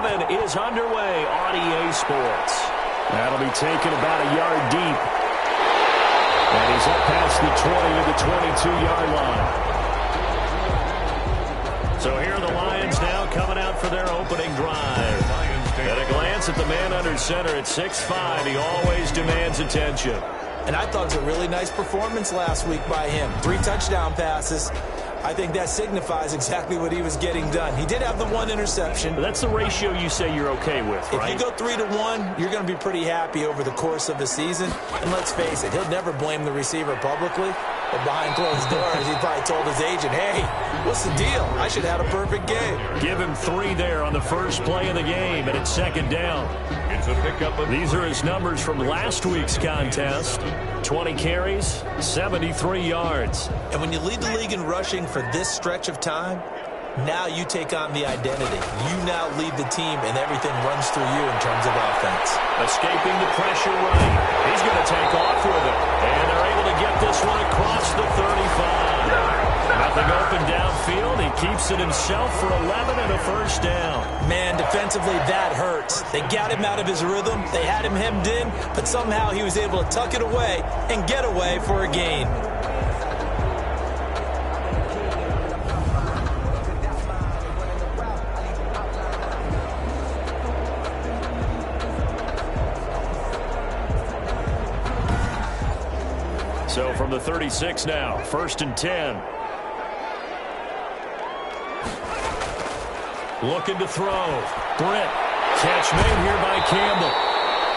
7 is underway on EA Sports. That'll be taken about a yard deep. And he's up past the 20 to the 22-yard line. So here are the Lions now coming out for their opening drive. At a glance at the man under center at 6'5", he always demands attention. And I thought it was a really nice performance last week by him. 3 touchdown passes. I think that signifies exactly what he was getting done. He did have the 1 interception. But that's the ratio you say you're okay with, right? If you go 3-to-1, you're going to be pretty happy over the course of a season. And let's face it, he'll never blame the receiver publicly. But behind closed doors, he probably told his agent, hey, what's the deal? I should have had a perfect game. Give him 3 there on the first play of the game, and it's second down. It's a pickup. These are his numbers from last week's contest. 20 carries, 73 yards. And when you lead the league in rushing for this stretch of time, now you take on the identity. You now lead the team, and everything runs through you in terms of offense. Escaping the pressure running. He's going to take off with it. And they're able to get this one across the 35. Nothing open downfield. He keeps it himself for 11 and a first down. Man, defensively, that hurts. They got him out of his rhythm. They had him hemmed in, but somehow he was able to tuck it away and get away for a gain. So from the 36 now, 1st and 10. Looking to throw. Britt. Catch made here by Campbell.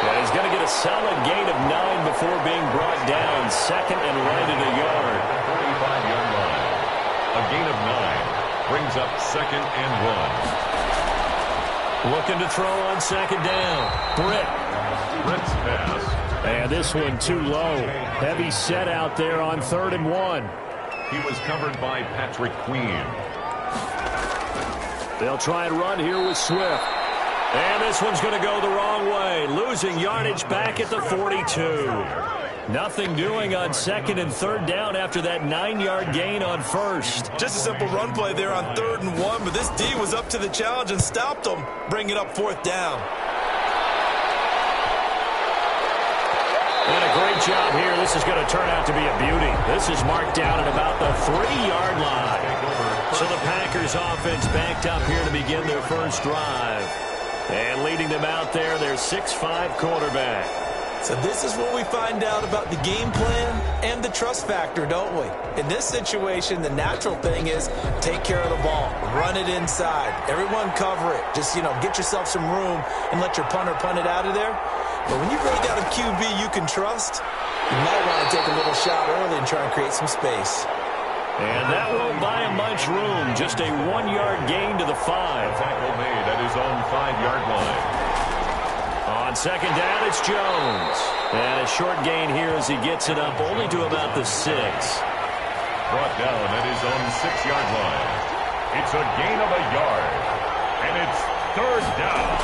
And he's going to get a solid gain of 9 before being brought down. 2nd and right at a yard. 35-yard line. A gain of 9 brings up 2nd and 1. Looking to throw on 2nd down. Britt. Britt's pass. And this one too low. Heavy set out there on 3rd and 1. He was covered by Patrick Queen. They'll try and run here with Swift. And this one's going to go the wrong way. Losing yardage back at the 42. Nothing doing on 2nd and 3rd down after that 9-yard gain on 1st. Just a simple run play there on 3rd and 1, but this D was up to the challenge and stopped him, bringing up 4th down. And a great job here. This is going to turn out to be a beauty. This is marked down at about the 3-yard line. So the Packers offense backed up here to begin their first drive. And leading them out there, their 6'5" quarterback. So this is what we find out about the game plan and the trust factor, don't we? In this situation, the natural thing is take care of the ball. Run it inside. Everyone cover it. Just, get yourself some room and let your punter punt it out of there. But when you've really got a QB you can trust, you might want to take a little shot early and try and create some space. And that won't buy him much room. Just a 1-yard gain to the 5. Tackle made at his own 5-yard line. On 2nd down, it's Jones. And a short gain here as he gets it up only to about the 6. Brought down at his own 6-yard line. It's a gain of a yard. And it's 3rd down.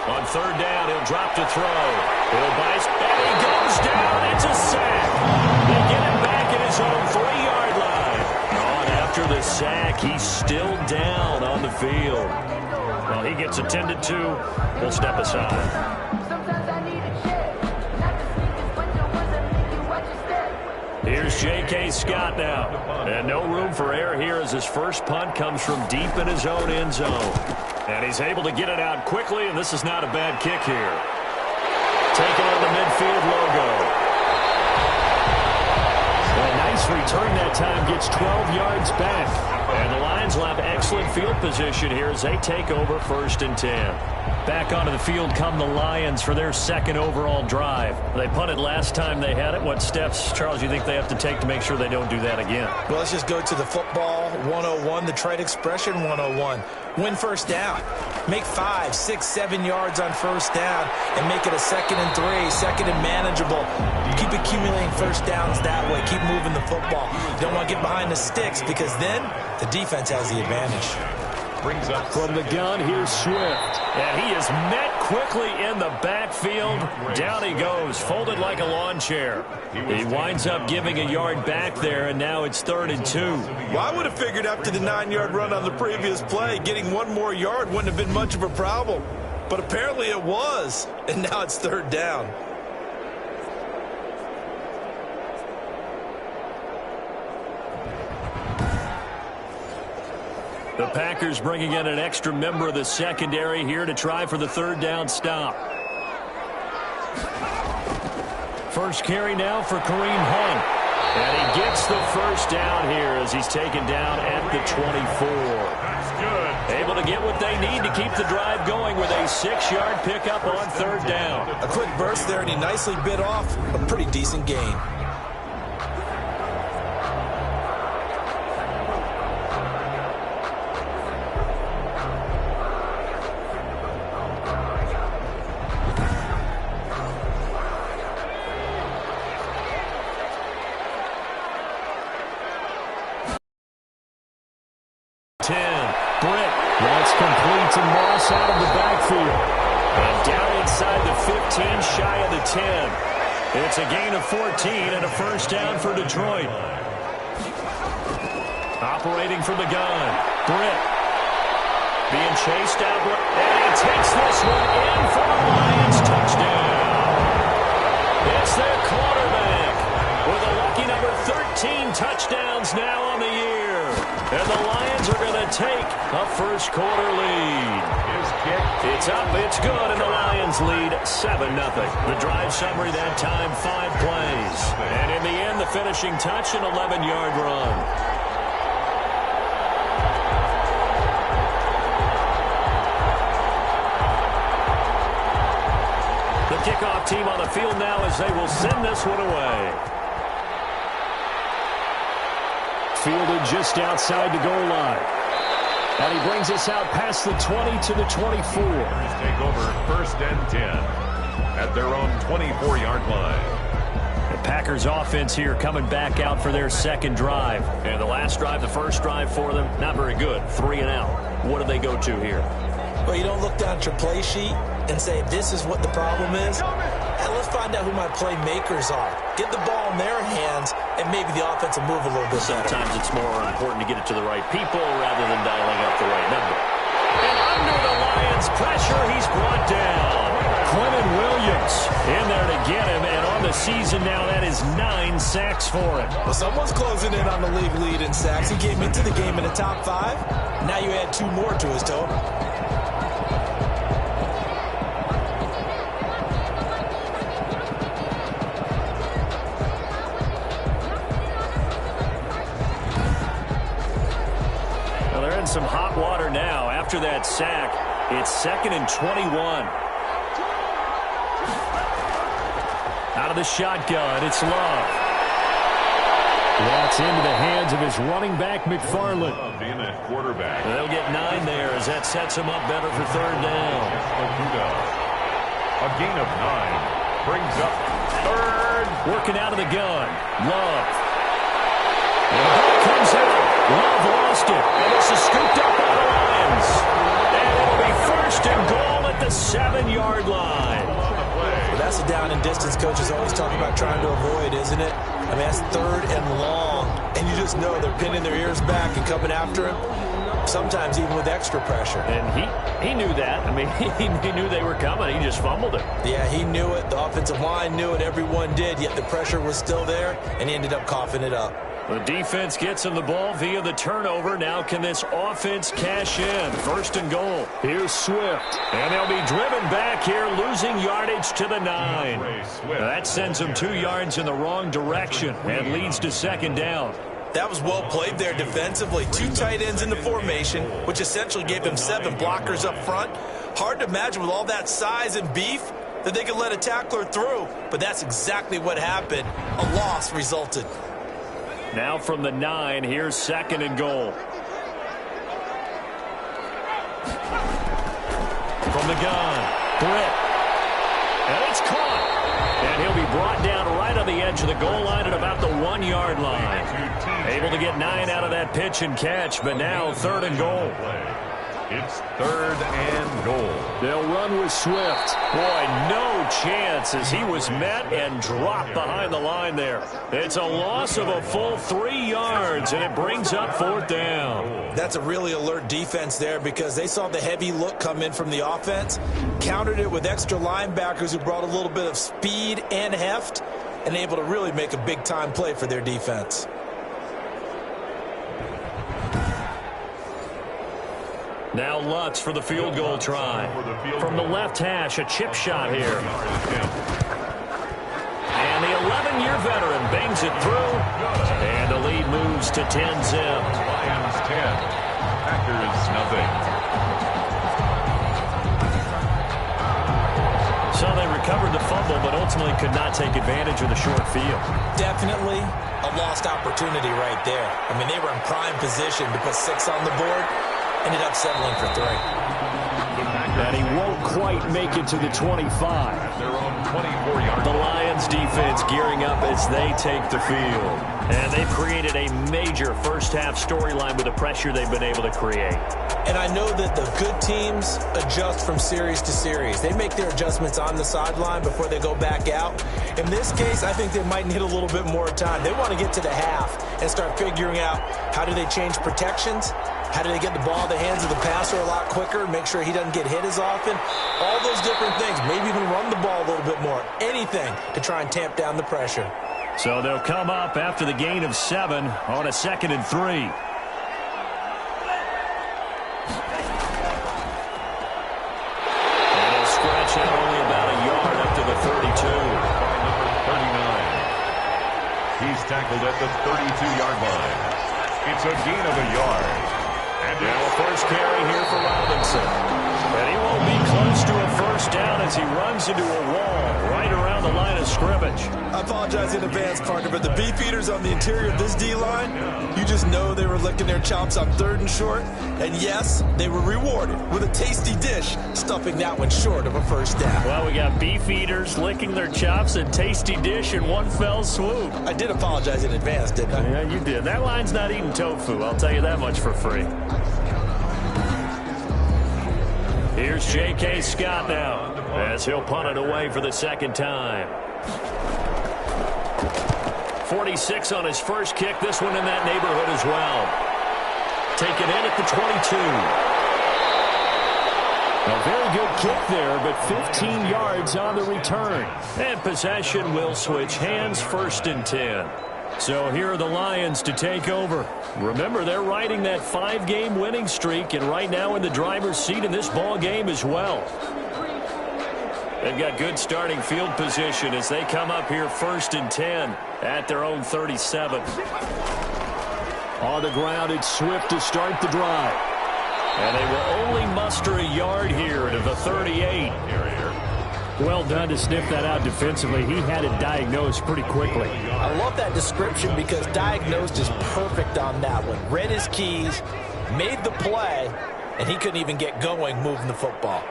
On 3rd down, he'll drop to throw. He'll bice, and he goes down. It's a sack. They get him back at his own 3-yard line. On after the sack, he's still down on the field. Well, he gets attended to. He'll step aside. Here's J.K. Scott now. And no room for error here as his first punt comes from deep in his own end zone. And he's able to get it out quickly, and this is not a bad kick here. Taking on the midfield logo. A nice return that time, gets 12 yards back. And the Lions will have excellent field position here as they take over 1st and 10. Back onto the field come the Lions for their 2nd overall drive. They punted last time they had it. What steps, Charles, you think they have to take to make sure they don't do that again? Well, let's just go to the football 101, the trade expression 101. Win 1st down. Make 5, 6, 7 yards on 1st down and make it a 2nd and 3, 2nd and manageable. Keep accumulating 1st downs that way. Keep moving the football. You don't want to get behind the sticks because then the defense has the advantage. Brings up from the gun. Here's Swift. And he is met quickly in the backfield. Down he goes, folded like a lawn chair. He winds up giving a yard back there, and now it's 3rd and 2. Well, I would have figured after the 9-yard run on the previous play, getting one more yard wouldn't have been much of a problem. But apparently it was, and now it's 3rd down. The Packers bringing in an extra member of the secondary here to try for the 3rd down stop. First carry now for Kareem Hunt. And he gets the first down here as he's taken down at the 24. That's good. Able to get what they need to keep the drive going with a 6-yard pickup on 3rd down. A quick burst there, and he nicely bit off a pretty decent gain. Complete to Moss out of the backfield. And down inside the 15, shy of the 10. It's a gain of 14 and a first down for Detroit. Operating from the gun. Britt. Being chased out. And he takes this one in for a Lions touchdown. It's their quarterback with a lucky number 13 touchdowns now on the year. And the Lions are going to take a first-quarter lead. His kick. It's up, it's good, and the Lions lead 7-0. The drive summary that time, 5 plays. And in the end, the finishing touch, an 11-yard run. The kickoff team on the field now as they will send this one away. Fielded just outside the goal line. And he brings us out past the 20 to the 24. Take over 1st and 10 at their own 24-yard line. The Packers offense here coming back out for their second drive. And the last drive, the first drive for them, not very good. 3 and out. What do they go to here? Well, you don't look down at your play sheet and say, this is what the problem is. And let's find out who my playmakers are. Get the ball in their hands, and maybe the offense will move a little bit better. Sometimes it's more important to get it to the right people rather than dialing up the right number. And under the Lions' pressure, he's brought down. Clement Williams in there to get him, and on the season now, that is 9 sacks for him. Well, someone's closing in on the league lead in sacks. He came into the game in the top 5. Now you add 2 more to his total. Some hot water now after that sack. It's 2nd and 21. Out of the shotgun, it's Love. That's into the hands of his running back, McFarland. Being a quarterback. They'll get 9 there as that sets him up better for 3rd down. A gain of 9 brings up 3rd. Working out of the gun. Love. And the ball comes out. Love lost it. And this is scooped up by the Lions. And it'll be 1st and goal at the 7-yard line. Well, that's a down and distance coaches always talk about trying to avoid, isn't it? I mean, that's 3rd and long. And you just know they're pinning their ears back and coming after him. Sometimes even with extra pressure. And he knew that. I mean, he knew they were coming. He just fumbled it. Yeah, he knew it. The offensive line knew it. Everyone did. Yet the pressure was still there, and he ended up coughing it up. The defense gets him the ball via the turnover. Now can this offense cash in? 1st and goal. Here's Swift. And they'll be driven back here, losing yardage to the 9. That sends them 2 yards in the wrong direction and leads to 2nd down. That was well played there defensively. 2 tight ends in the formation, which essentially gave them 7 blockers up front. Hard to imagine with all that size and beef that they could let a tackler through. But that's exactly what happened. A loss resulted. Now from the 9, here's 2nd and goal. From the gun, Britt. And it's caught. And he'll be brought down right on the edge of the goal line at about the 1-yard line. Able to get 9 out of that pitch and catch, but now 3rd and goal. It's 3rd and goal. They'll run with Swift. Boy, no chance as he was met and dropped behind the line there. It's a loss of a full 3 yards, and it brings up 4th down. That's a really alert defense there because they saw the heavy look come in from the offense, countered it with extra linebackers who brought a little bit of speed and heft, and able to really make a big-time play for their defense. Now Lutz for the field goal try. From the left hash, a chip shot here. And the 11-year veteran bangs it through. And the lead moves to 10-zip. Lions 10, Packers nothing. So they recovered the fumble, but ultimately could not take advantage of the short field. Definitely a lost opportunity right there. I mean, they were in prime position to put 6 on the board. Ended up settling for 3. And he won't quite make it to the 25. Their own 24-yard. The Lions defense gearing up as they take the field. And they've created a major first-half storyline with the pressure they've been able to create. And I know that the good teams adjust from series to series. They make their adjustments on the sideline before they go back out. In this case, I think they might need a little bit more time. They want to get to the half and start figuring out how do they change protections. How do they get the ball in the hands of the passer a lot quicker, make sure he doesn't get hit as often? All those different things. Maybe even run the ball a little bit more. Anything to try and tamp down the pressure. So they'll come up after the gain of 7 on a 2nd and 3. And he'll stretch out only about a yard up to the 32. Number 39. He's tackled at the 32-yard line. It's a gain of a yard. And now a first carry here for Robinson. And he won't be close to a first down as he runs into a wall right around the line of scrimmage. I apologize in advance, partner, but the beefeaters on the interior of this D-line, you just know they were licking their chops on 3rd and short. And yes, they were rewarded with a tasty dish, stuffing that one short of a first down. Well, we got beefeaters licking their chops and tasty dish in one fell swoop. I did apologize in advance, didn't I? Yeah, you did. That line's not eating tofu, I'll tell you that much for free. Here's J.K. Scott now as he'll punt it away for the 2nd time. 46 on his first kick. This one in that neighborhood as well. Taken in at the 22. A very good kick there, but 15 yards on the return. And possession will switch hands, 1st and 10. So here are the Lions to take over. Remember, they're riding that 5-game winning streak, and right now in the driver's seat in this ball game as well. They've got good starting field position as they come up here 1st and 10 at their own 37. On the ground, it's Swift to start the drive. And they will only muster a yard here to the 38. Well done to sniff that out defensively. He had it diagnosed pretty quickly. I love that description because diagnosed is perfect on that one. Read his keys, made the play, and he couldn't even get going moving the football.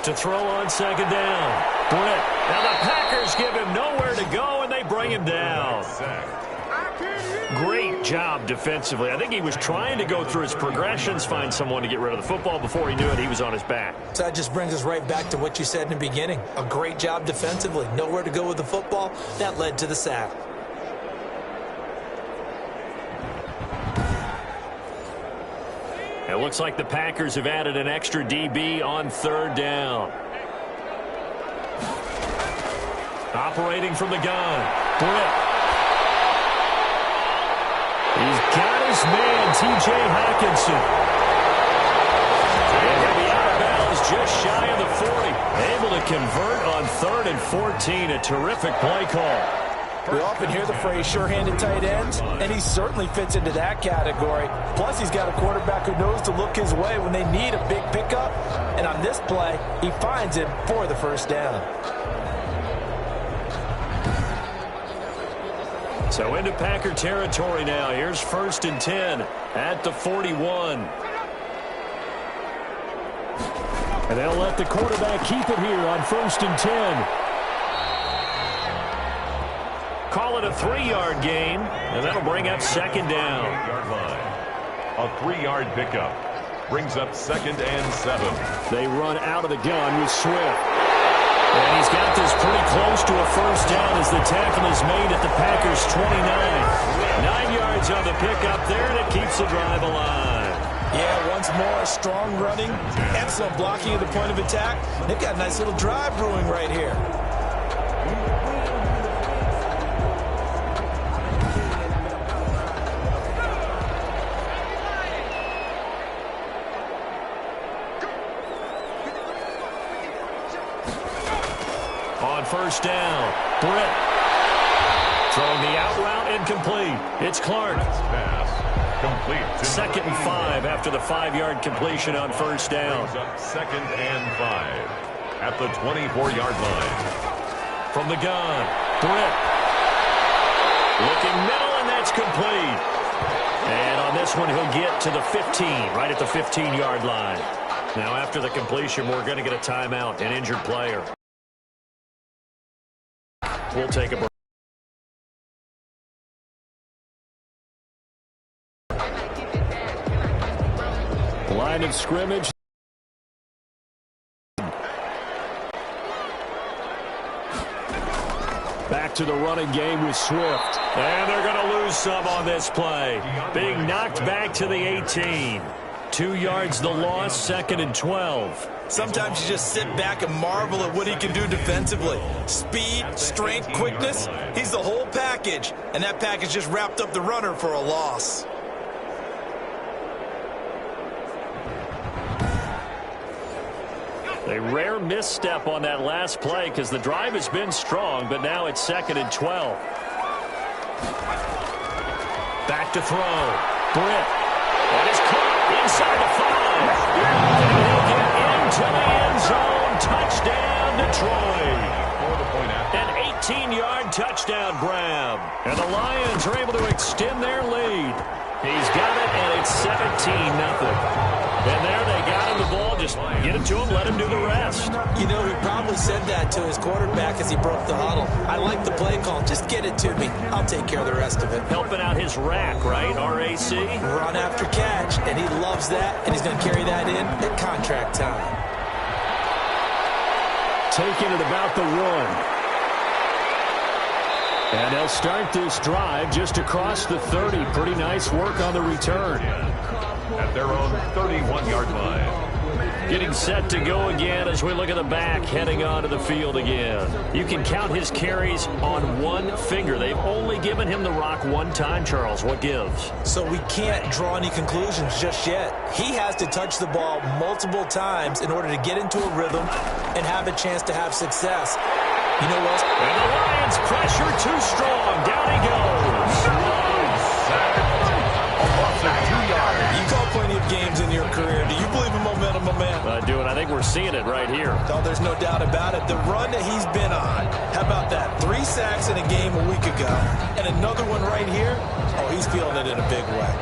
To throw on 2nd down. Britt. Now the Packers give him nowhere to go, and they bring him down. Great job defensively. I think he was trying to go through his progressions, find someone to get rid of the football. Before he knew it, he was on his back. So that just brings us right back to what you said in the beginning. A great job defensively. Nowhere to go with the football. That led to the sack. It looks like the Packers have added an extra DB on 3rd down. Operating from the gun. Britt. He's got his man, T.J. Hockenson. And he'll be out of bounds just shy of the 40. Able to convert on 3rd and 14. A terrific play call. We often hear the phrase sure-handed tight ends, and he certainly fits into that category. Plus, he's got a quarterback who knows to look his way when they need a big pickup. And on this play, he finds him for the first down. So into Packer territory now. Here's 1st and 10 at the 41. And they'll let the quarterback keep it here on 1st and 10. call it a 3-yard gain, and that'll bring up second down. A 3-yard pickup brings up 2nd and 7. They run out of the gun with Swift. And he's got this pretty close to a first down as the tackle is made at the Packers' 29. 9 yards on the pickup there, and it keeps the drive alive. Yeah, once more, strong running, excellent blocking at the point of attack. They've got a nice little drive brewing right here. On first down, Britt throwing the out route incomplete. It's Clark. Pass complete. 2nd and 5 after the 5-yard completion on first down. 2nd and 5 at the 24-yard line. From the gun, Britt looking middle, and that's complete. And on this one, he'll get to the 15, right at the 15-yard line. Now, after the completion, we're going to get a timeout, an injured player. We'll take a break. Line of scrimmage. Back to the running game with Swift. And they're going to lose some on this play. Being knocked back to the 18. 2 yards the loss, 2nd and 12. Sometimes you just sit back and marvel at what he can do defensively. Speed, strength, quickness. He's the whole package. And that package just wrapped up the runner for a loss. A rare misstep on that last play because the drive has been strong, but now it's 2nd and 12. Back to throw. Britt. That is caught inside the 5. And he'll get into the end zone. Touchdown, Detroit. An 18-yard touchdown grab. And the Lions are able to extend their lead. He's got it, and it's 17-0. And there they got him the ball. Just get it to him, let him do the rest. You know, he probably said that to his quarterback as he broke the huddle. I like the play call. Just get it to me. I'll take care of the rest of it. Helping out his rack, right? R-A-C? Run after catch, and he loves that, and he's going to carry that in at contract time. Taking it about the 1. And they'll start this drive just across the 30. Pretty nice work on the return. At their own 31-yard line. Getting set to go again as we look at the back heading onto the field again. You can count his carries on one finger. They've only given him the rock one time, Charles. What gives? So we can't draw any conclusions just yet. He has to touch the ball multiple times in order to get into a rhythm and have a chance to have success. You know what? And the Lions pressure too strong. Down he goes. You call plenty of games in your career. Do you believe in momentum, my man? I do, and I think we're seeing it right here. Oh, there's no doubt about it. The run that he's been on. How about that? 3 sacks in a game a week ago. And another one right here. Oh, he's feeling it in a big way.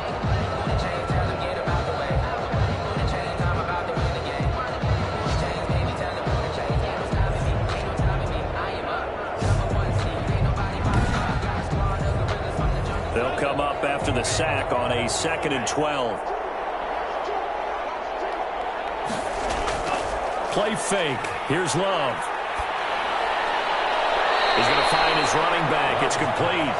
They'll come up after the sack on a 2nd and 12. Play fake. Here's Love. He's going to find his running back. It's complete.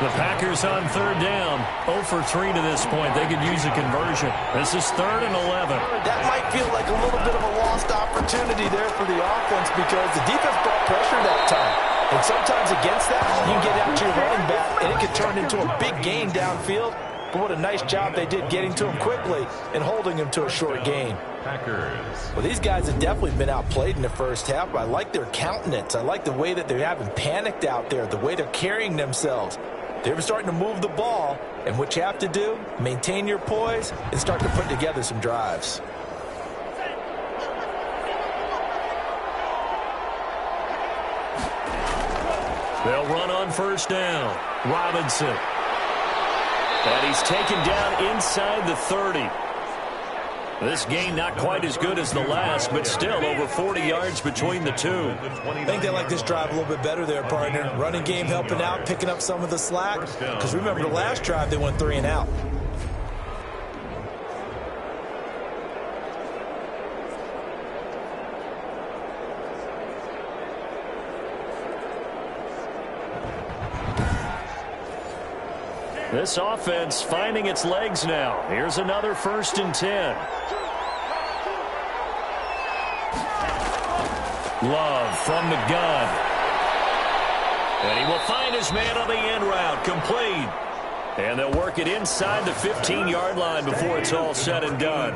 The Packers on 3rd down. 0 for 3 to this point. They could use a conversion. This is 3rd and 11. That might feel like a little bit of a lost opportunity there for the offense because the defense brought pressure that time. And sometimes against that, you can get out to your running back, and it can turn into a big gain downfield. But what a nice job they did getting to him quickly and holding him to a short gain. Packers. Well, these guys have definitely been outplayed in the first half. I like their countenance. I like the way that they haven't panicked out there, the way they're carrying themselves. They're starting to move the ball, and what you have to do, maintain your poise and start to put together some drives. They'll run on first down. Robinson. And he's taken down inside the 30. This game not quite as good as the last, but still over 40 yards between the two. I think they like this drive a little bit better there, partner. Running game helping out, picking up some of the slack. Because remember, the last drive, they went 3 and out. This offense finding its legs now. Here's another 1st and 10. Love from the gun. And he will find his man on the end route. Complete. And they'll work it inside the 15-yard line before it's all said and done.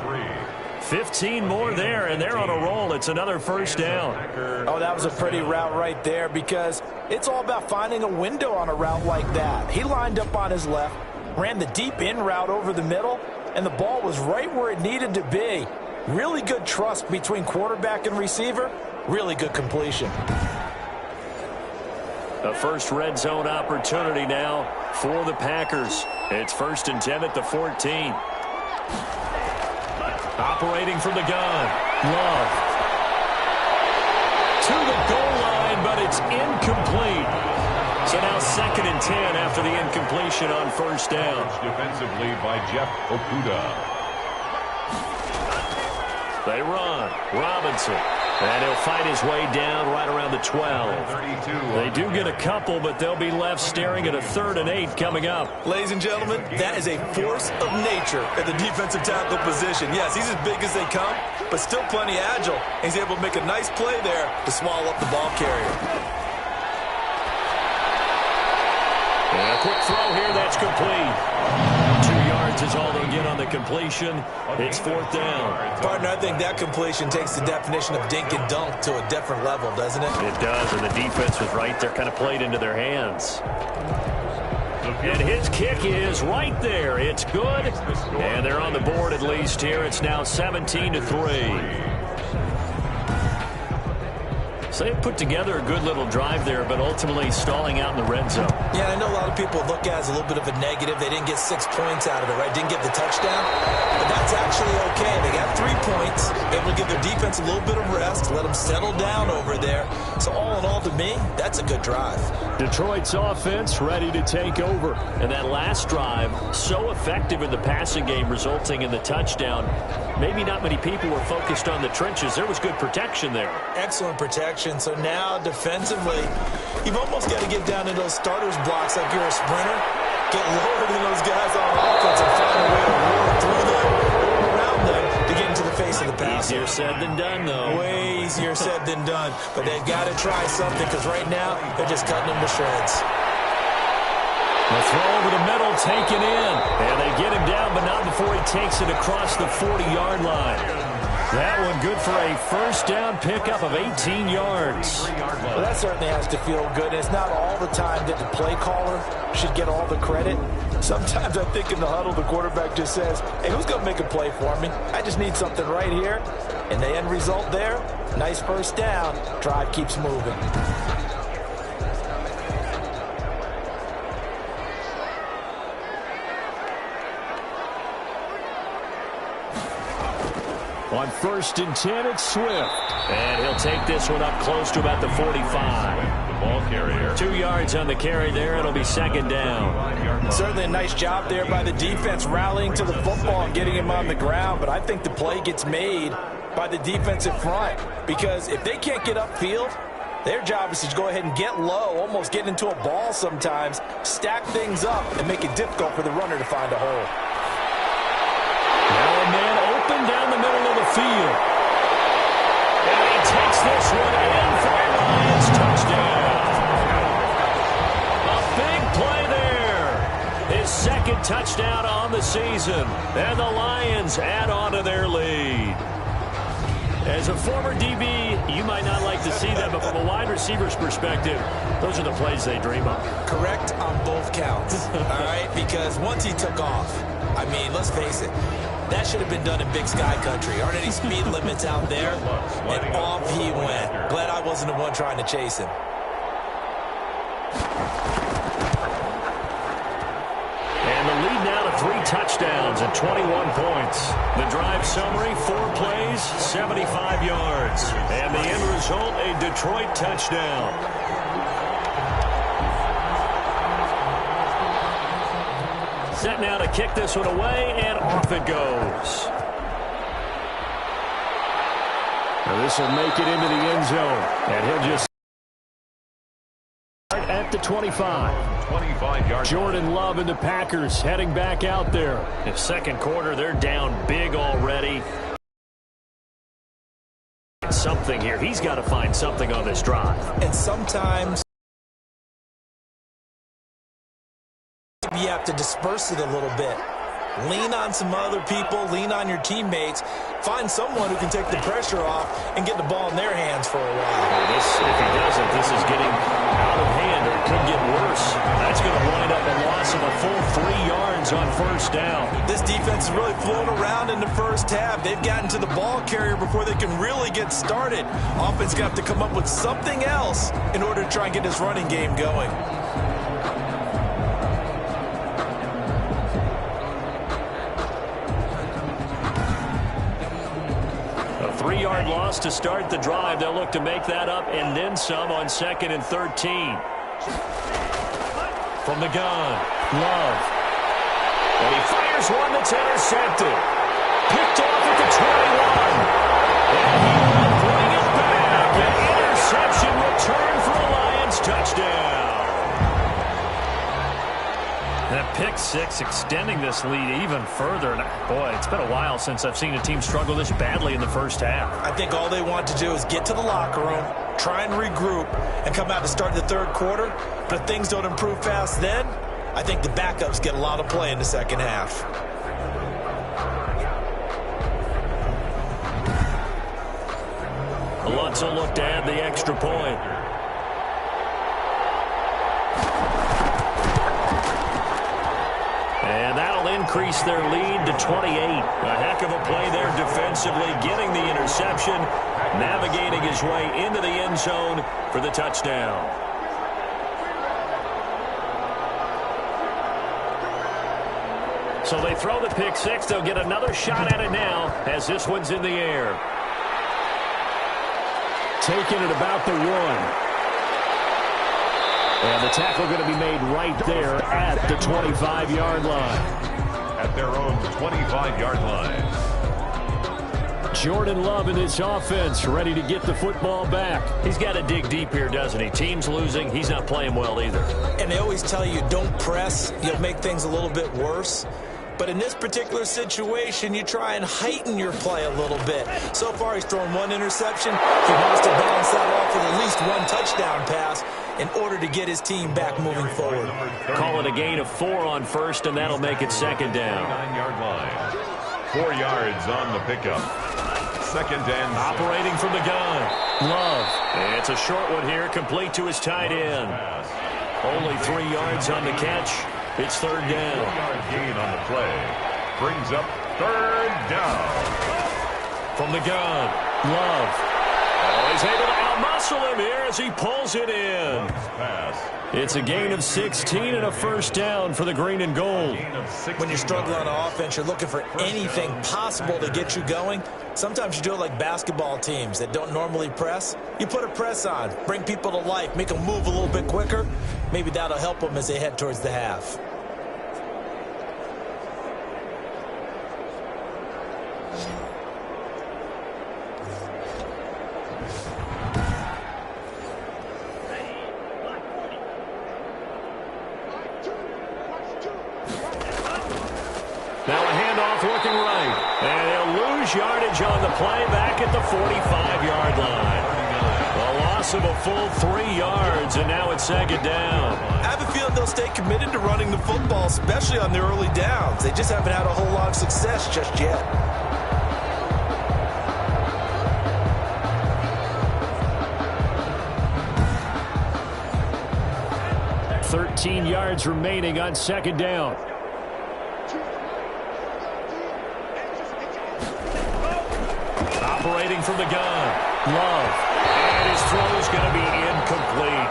15 more there, and they're on a roll. It's another 1st down. Oh, that was a pretty route right there because it's all about finding a window on a route like that. He lined up on his left, ran the deep in route over the middle, and the ball was right where it needed to be. Really good trust between quarterback and receiver. Really good completion. A first red zone opportunity now for the Packers. It's 1st and 10 at the 14. Operating from the gun. Love. To the goal line, but it's incomplete. So now 2nd and 10 after the incompletion on 1st down. Defensively by Jeff Okuda. They run. Robinson. And he'll fight his way down right around the 12. 32. They do get a couple, but they'll be left staring at a 3rd and 8 coming up. Ladies and gentlemen, that is a force of nature at the defensive tackle position. Yes, he's as big as they come, but still plenty agile. He's able to make a nice play there to swallow up the ball carrier. And a quick throw here, that's complete. 2 yards is all they'll get on the completion. It's 4th down. Partner, I think that completion takes the definition of dink and dunk to a different level, doesn't it? It does, and the defense was right there, kind of played into their hands. And his kick is right there. It's good, and they're on the board at least here. It's now 17-3. So they put together a good little drive there, but ultimately stalling out in the red zone. Yeah, I know a lot of people look at it as a little bit of a negative. They didn't get 6 points out of it, right? Didn't get the touchdown. But that's actually okay. They got 3 points, able to give their defense a little bit of rest, let them settle down over there. So all in all, to me, that's a good drive. Detroit's offense ready to take over. And that last drive, so effective in the passing game, resulting in the touchdown. Maybe not many people were focused on the trenches. There was good protection there. Excellent protection. So now, defensively, you've almost got to get down in those starters blocks like you're a sprinter. Get lower than those guys on offense and find a way to roll through them or around them to get into the face of the passer. Easier said than done, though. Way easier said than done. But they've got to try something because right now, they're just cutting them to shreds. The throw over the middle, taken in. And they get him down, but not before he takes it across the 40-yard line. That one good for a 1st down pickup of 18 yards. Well, that certainly has to feel good. It's not all the time that the play caller should get all the credit. Sometimes I think in the huddle, the quarterback just says, hey, who's going to make a play for me? I just need something right here. And the end result there, nice 1st down. Drive keeps moving. On 1st and 10, it's Swift. And he'll take this one up close to about the 45. The ball carrier. 2 yards on the carry there. It'll be 2nd down. Certainly a nice job there by the defense rallying to the football and getting him on the ground. But I think the play gets made by the defensive front. Because if they can't get upfield, their job is to go ahead and get low, almost get into a ball sometimes, stack things up, and make it difficult for the runner to find a hole. Now a man open down the middle of the field. And he takes this one in for a Lions touchdown. A big play there. His 2nd touchdown on the season. And the Lions add on to their lead. As a former DB, you might not like to see that, but from a wide receiver's perspective, those are the plays they dream of. Correct on both counts, all right? Because once he took off, I mean, let's face it, that should have been done in Big Sky Country. Aren't any speed limits out there? And off he went. Glad I wasn't the one trying to chase him. And the lead now to 3 touchdowns and 21 points. The drive summary, 4 plays, 75 yards. And the end result, a Detroit touchdown. Set now to kick this one away, and off it goes. Now this will make it into the end zone, and he'll just start at the 25. 25 yards. Jordan Love and the Packers heading back out there. In second quarter, they're down big already. Something here. He's got to find something on this drive. And sometimes you have to disperse it a little bit. Lean on some other people, lean on your teammates, find someone who can take the pressure off and get the ball in their hands for a while. If he doesn't, this is getting out of hand, or it could get worse. That's going to wind up a loss of a full 3 yards on first down. This defense is really flown around in the first half. They've gotten to the ball carrier before they can really get started. Offense going to have to come up with something else in order to try and get this running game going. A 3-yard loss to start the drive. They'll look to make that up and then some on 2nd and 13. From the gun, Love. And he fires one that's intercepted. Picked off at the 21. And he will bring it back. An interception return for a Lions touchdown. That pick six extending this lead even further. And boy, it's been a while since I've seen a team struggle this badly in the first half. I think all they want to do is get to the locker room, try and regroup, and come out to start the third quarter. But if things don't improve fast then, I think the backups get a lot of play in the second half. Lutz will look to add the extra point. And that'll increase their lead to 28. A heck of a play there defensively, getting the interception, navigating his way into the end zone for the touchdown. So they throw the pick six. They'll get another shot at it now as this one's in the air. Taking it about the 1. And the tackle going to be made right there at the 25-yard line. At their own 25-yard line. Jordan Love in this offense, ready to get the football back. He's got to dig deep here, doesn't he? Team's losing. He's not playing well either. And they always tell you, don't press. You'll make things a little bit worse. But in this particular situation, you try and heighten your play a little bit. So far, he's thrown 1 interception. He wants to balance that off with at least 1 touchdown pass in order to get his team back moving forward. Call it a gain of 4 on first, and that'll make it second down. 9-yard line. 4 yards on the pickup. Second and operating from the gun. Love. It's a short one here, complete to his tight end. Only 3 yards on the catch. It's third down. 4-yard gain on the play. Brings up third down. From the gun, Love. Oh, he's able to outmuscle him here as he pulls it in. It's a gain of 16 and a first down for the green and gold. When you're struggling on offense, you're looking for anything possible to get you going. Sometimes you do it like basketball teams that don't normally press. You put a press on, bring people to life, make them move a little bit quicker. Maybe that'll help them as they head towards the half. Now a handoff looking right. And they'll lose yardage on the play back at the 45-yard line. A loss of a full 3 yards, and now it's second down. I have a feeling they'll stay committed to running the football, especially on the early downs. They just haven't had a whole lot of success just yet. $13 yards remaining on second down. Operating from the gun, Love. And his throw is going to be incomplete.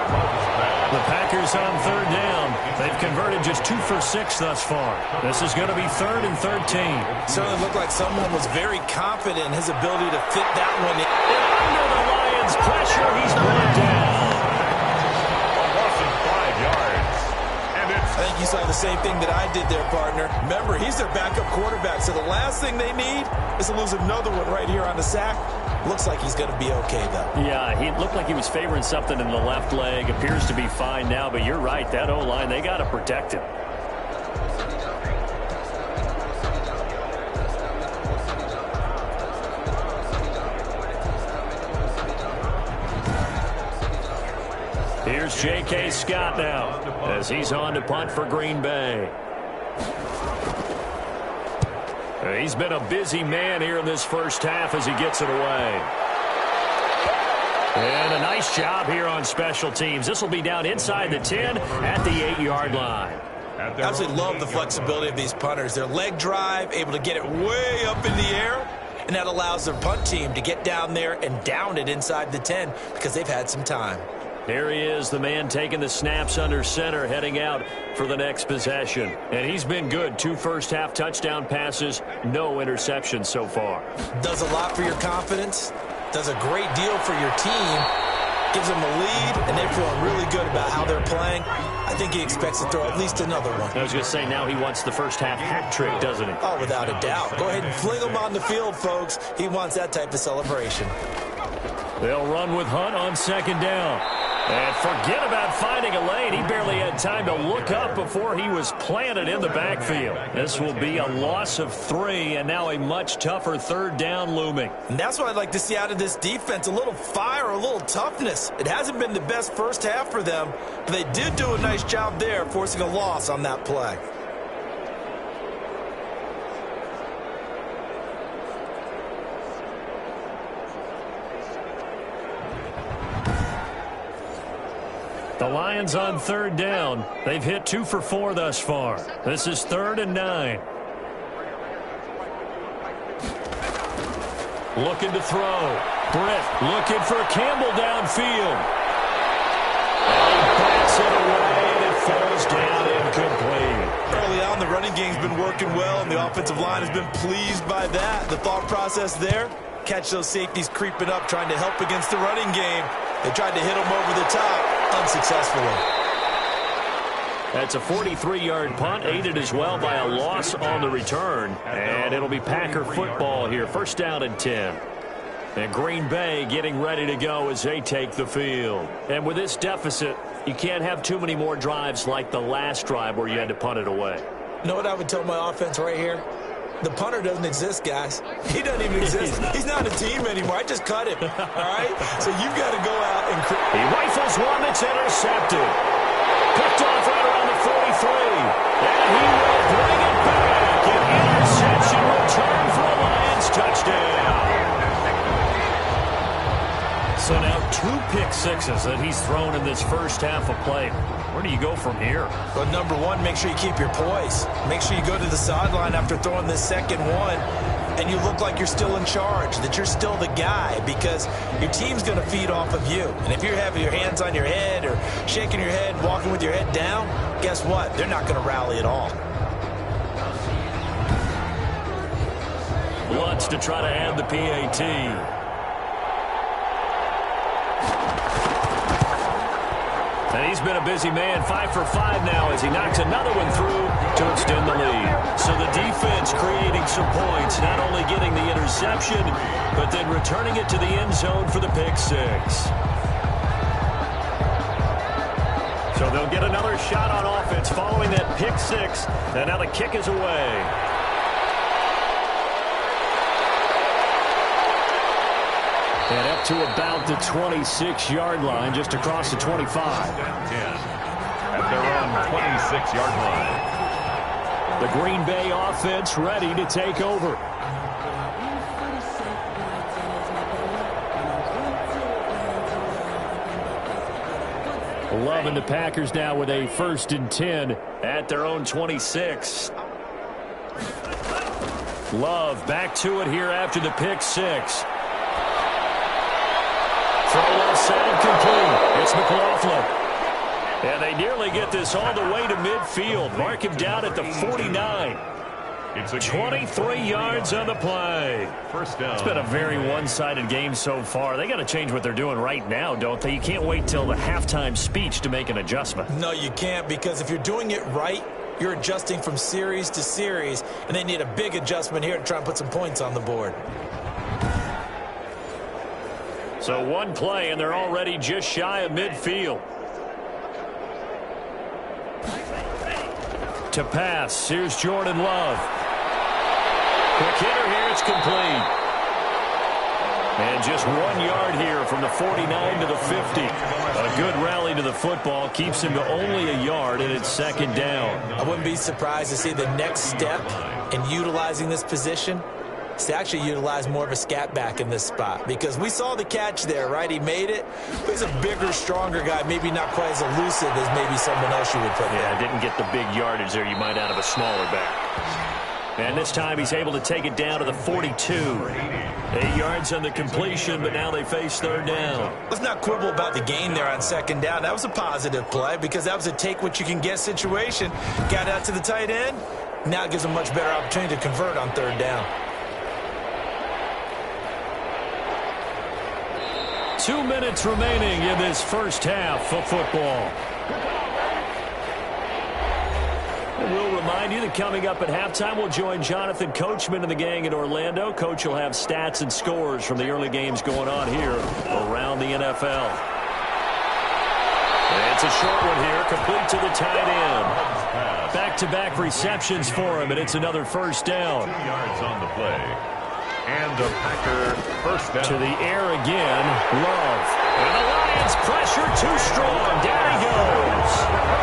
The Packers on third down. They've converted just 2 for 6 thus far. This is going to be 3rd and 13. Certainly looked like someone was very confident in his ability to fit that one in. And under the Lions' pressure, he's brought down. A loss of 5 yards. And it's... I think you saw the same thing that I did there, partner. Remember, he's their backup quarterback, so the last thing they need is to lose another one right here on the sack. Looks like he's going to be okay, though. Yeah, he looked like he was favoring something in the left leg. Appears to be fine now, but you're right. That O-line, they got to protect him. Here's J.K. Scott now as he's on to punt for Green Bay. He's been a busy man here in this first half as he gets it away. And a nice job here on special teams. This will be down inside the 10 at the 8-yard line. I absolutely love the flexibility of these punters. Their leg drive, able to get it way up in the air, and that allows their punt team to get down there and down it inside the 10 because they've had some time. Here he is, the man taking the snaps under center, heading out for the next possession. And he's been good. 2 first-half touchdown passes, no interceptions so far. Does a lot for your confidence, does a great deal for your team, gives them a lead, and they're feeling really good about how they're playing. I think he expects to throw at least another one. I was going to say, now he wants the first-half hat trick, doesn't he? Oh, without a doubt. Go ahead and fling him on the field, folks. He wants that type of celebration. They'll run with Hunt on second down. And forget about finding a lane. He barely had time to look up before he was planted in the backfield. This will be a loss of 3, and now a much tougher third down looming. And that's what I'd like to see out of this defense, a little fire, a little toughness. It hasn't been the best first half for them, but they did do a nice job there, forcing a loss on that play. The Lions on third down. They've hit 2 for 4 thus far. This is 3rd and 9. Looking to throw. Britt looking for Campbell downfield. And he bats it away, and it falls down incomplete. Early on, the running game's been working well, and the offensive line has been pleased by that. The thought process there, catch those safeties creeping up, trying to help against the running game. They tried to hit them over the top. Unsuccessfully. That's a 43-yard punt, aided as well by a loss on the return. And it'll be Packer football here. 1st down and 10. And Green Bay getting ready to go as they take the field. And with this deficit, you can't have too many more drives like the last drive where you had to punt it away. You know what I would tell my offense right here? The punter doesn't exist, guys. He doesn't even exist. He's not a team anymore. I just cut him. All right? So you've got to go out and... He rifles one that's intercepted. Picked off right around the 43. And he will bring it back. An interception return for a Lions touchdown. So now 2 pick sixes that he's thrown in this first half of play. Where do you go from here? But number one, make sure you keep your poise. Make sure you go to the sideline after throwing this second one, and you look like you're still in charge, that you're still the guy, because your team's going to feed off of you. And if you're having your hands on your head or shaking your head, walking with your head down, guess what? They're not going to rally at all. Lutz to try to add the PAT. And he's been a busy man, 5 for 5 now as he knocks another one through to extend the lead. So the defense creating some points, not only getting the interception, but then returning it to the end zone for the pick 6. So they'll get another shot on offense following that pick 6, and now the kick is away. And up to about the 26-yard line, just across the 25. At their own 26-yard line. The Green Bay offense ready to take over. Love and the Packers now with a 1st and 10 at their own 26. Love back to it here after the pick 6. Throw left side complete. It's McLaughlin. And they nearly get this all the way to midfield. Mark him down at the 49. It's a 23 yards on the play. First down. It's been a very one-sided game so far. They got to change what they're doing right now, don't they? You can't wait till the halftime speech to make an adjustment. No, you can't, because if you're doing it right, you're adjusting from series to series, and they need a big adjustment here to try and put some points on the board. So one play, and they're already just shy of midfield. To pass, here's Jordan Love. Quick hitter here, it's complete. And just 1 yard here from the 49 to the 50. A good rally to the football keeps him to only a yard, and it's second down. I wouldn't be surprised to see the next step in utilizing this position is to actually utilize more of a scat back in this spot, because we saw the catch there, right? He made it. But he's a bigger, stronger guy, maybe not quite as elusive as maybe someone else you would put there. Yeah, didn't get the big yardage there you might out of a smaller back. And this time he's able to take it down to the 42. 8 yards on the completion, but now they face third down. Let's not quibble about the gain there on second down. That was a positive play, because that was a take-what-you-can-get situation. Got out to the tight end. Now it gives them a much better opportunity to convert on third down. 2 minutes remaining in this first half of football. We'll remind you that coming up at halftime, we'll join Jonathan Coachman and the gang in Orlando. Coach will have stats and scores from the early games going on here around the NFL. And it's a short one here, complete to the tight end. Back-to-back receptions for him, and it's another first down. 2 yards on the play. And a Packer first down. To the air again, Love. And the Lions pressure too strong. Down he goes.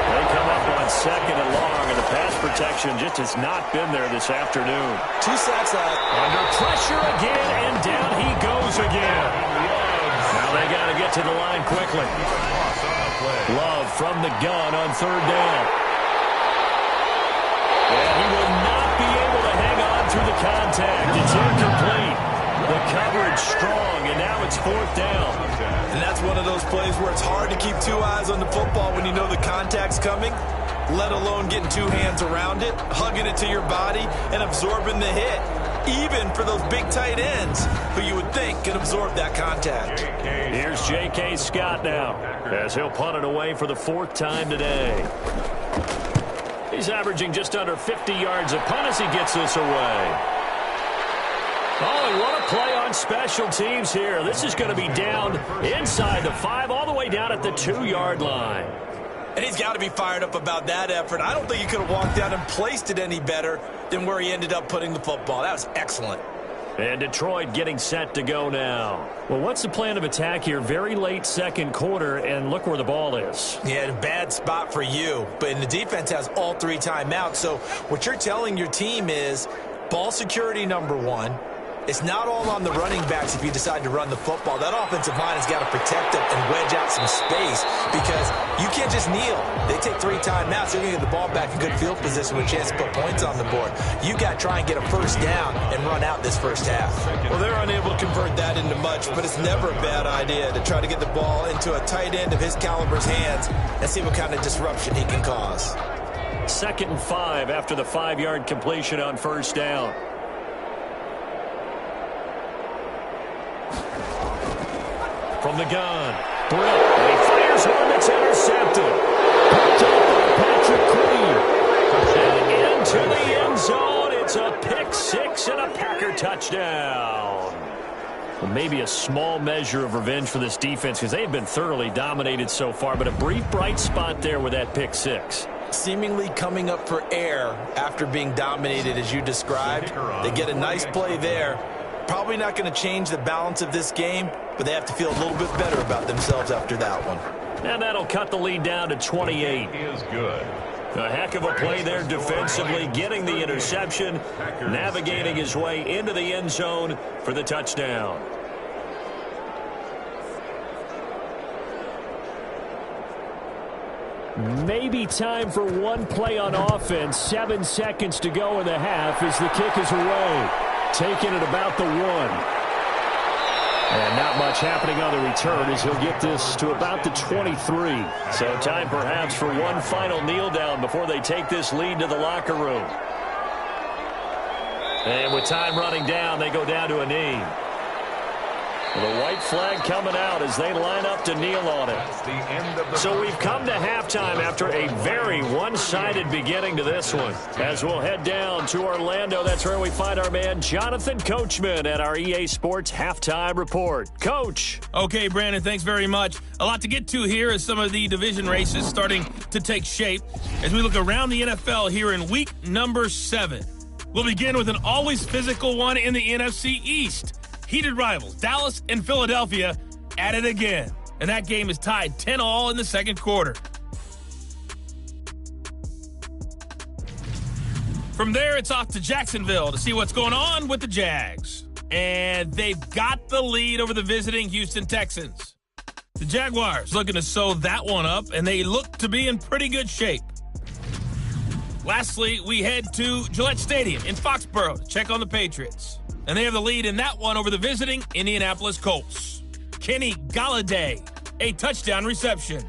They come up on second and long, and the pass protection just has not been there this afternoon. 2 sacks out. Under pressure again, and down he goes again. Now they got to get to the line quickly. Love from the gun on third down. And he will not be able to hang on through the contact. It's incomplete. The coverage strong, and now it's fourth down. And that's one of those plays where it's hard to keep 2 eyes on the football when you know the contact's coming, let alone getting 2 hands around it, hugging it to your body, and absorbing the hit, even for those big tight ends who you would think could absorb that contact. Here's J.K. Scott now, as he'll punt it away for the 4th time today. He's averaging just under 50 yards a punt as he gets this away. Oh, and what a play on special teams here. This is going to be down inside the 5, all the way down at the 2-yard line. And he's got to be fired up about that effort. I don't think he could have walked down and placed it any better than where he ended up putting the football. That was excellent. And Detroit getting set to go now. Well, what's the plan of attack here? Very late second quarter, and look where the ball is. Yeah, a bad spot for you. But the defense has all 3 timeouts. So what you're telling your team is ball security number 1. It's not all on the running backs if you decide to run the football. That offensive line has got to protect them and wedge out some space, because you can't just kneel. They take 3 timeouts. They're going to get the ball back in good field position with a chance to put points on the board. You got to try and get a first down and run out this first half. Well, they're unable to convert that into much, but it's never a bad idea to try to get the ball into a tight end of his caliber's hands and see what kind of disruption he can cause. 2nd and 5 after the 5-yard completion on first down. From the gun, Britt, and he fires one that's intercepted. Picked up by Patrick Queen. And into the end zone. It's a pick 6 and a Packer touchdown. Well, maybe a small measure of revenge for this defense, because they've been thoroughly dominated so far, but a brief bright spot there with that pick 6. Seemingly coming up for air after being dominated as you described. They get a nice play there. Probably not going to change the balance of this game, but they have to feel a little bit better about themselves after that one. And that'll cut the lead down to 28. Is good. A heck of a play there defensively, getting the interception, navigating his way into the end zone for the touchdown. Maybe time for one play on offense. 7 seconds to go in the half as the kick is away. Taking it about the 1. And not much happening on the return as he'll get this to about the 23. So time perhaps for one final kneel down before they take this lead to the locker room. And with time running down, they go down to a knee. The white flag coming out as they line up to kneel on it. So we've come to halftime after a very one-sided beginning to this one. As we'll head down to Orlando, that's where we find our man Jonathan Coachman at our EA Sports Halftime Report. Coach. Okay, Brandon, thanks very much. A lot to get to here as some of the division races starting to take shape as we look around the NFL here in week number 7. We'll begin with an always physical one in the NFC East. Heated rivals, Dallas and Philadelphia, at it again. And that game is tied 10-all in the second quarter. From there, it's off to Jacksonville to see what's going on with the Jags. And they've got the lead over the visiting Houston Texans. The Jaguars looking to sew that one up, and they look to be in pretty good shape. Lastly, we head to Gillette Stadium in Foxborough to check on the Patriots. And they have the lead in that one over the visiting Indianapolis Colts. Kenny Golladay, a touchdown reception.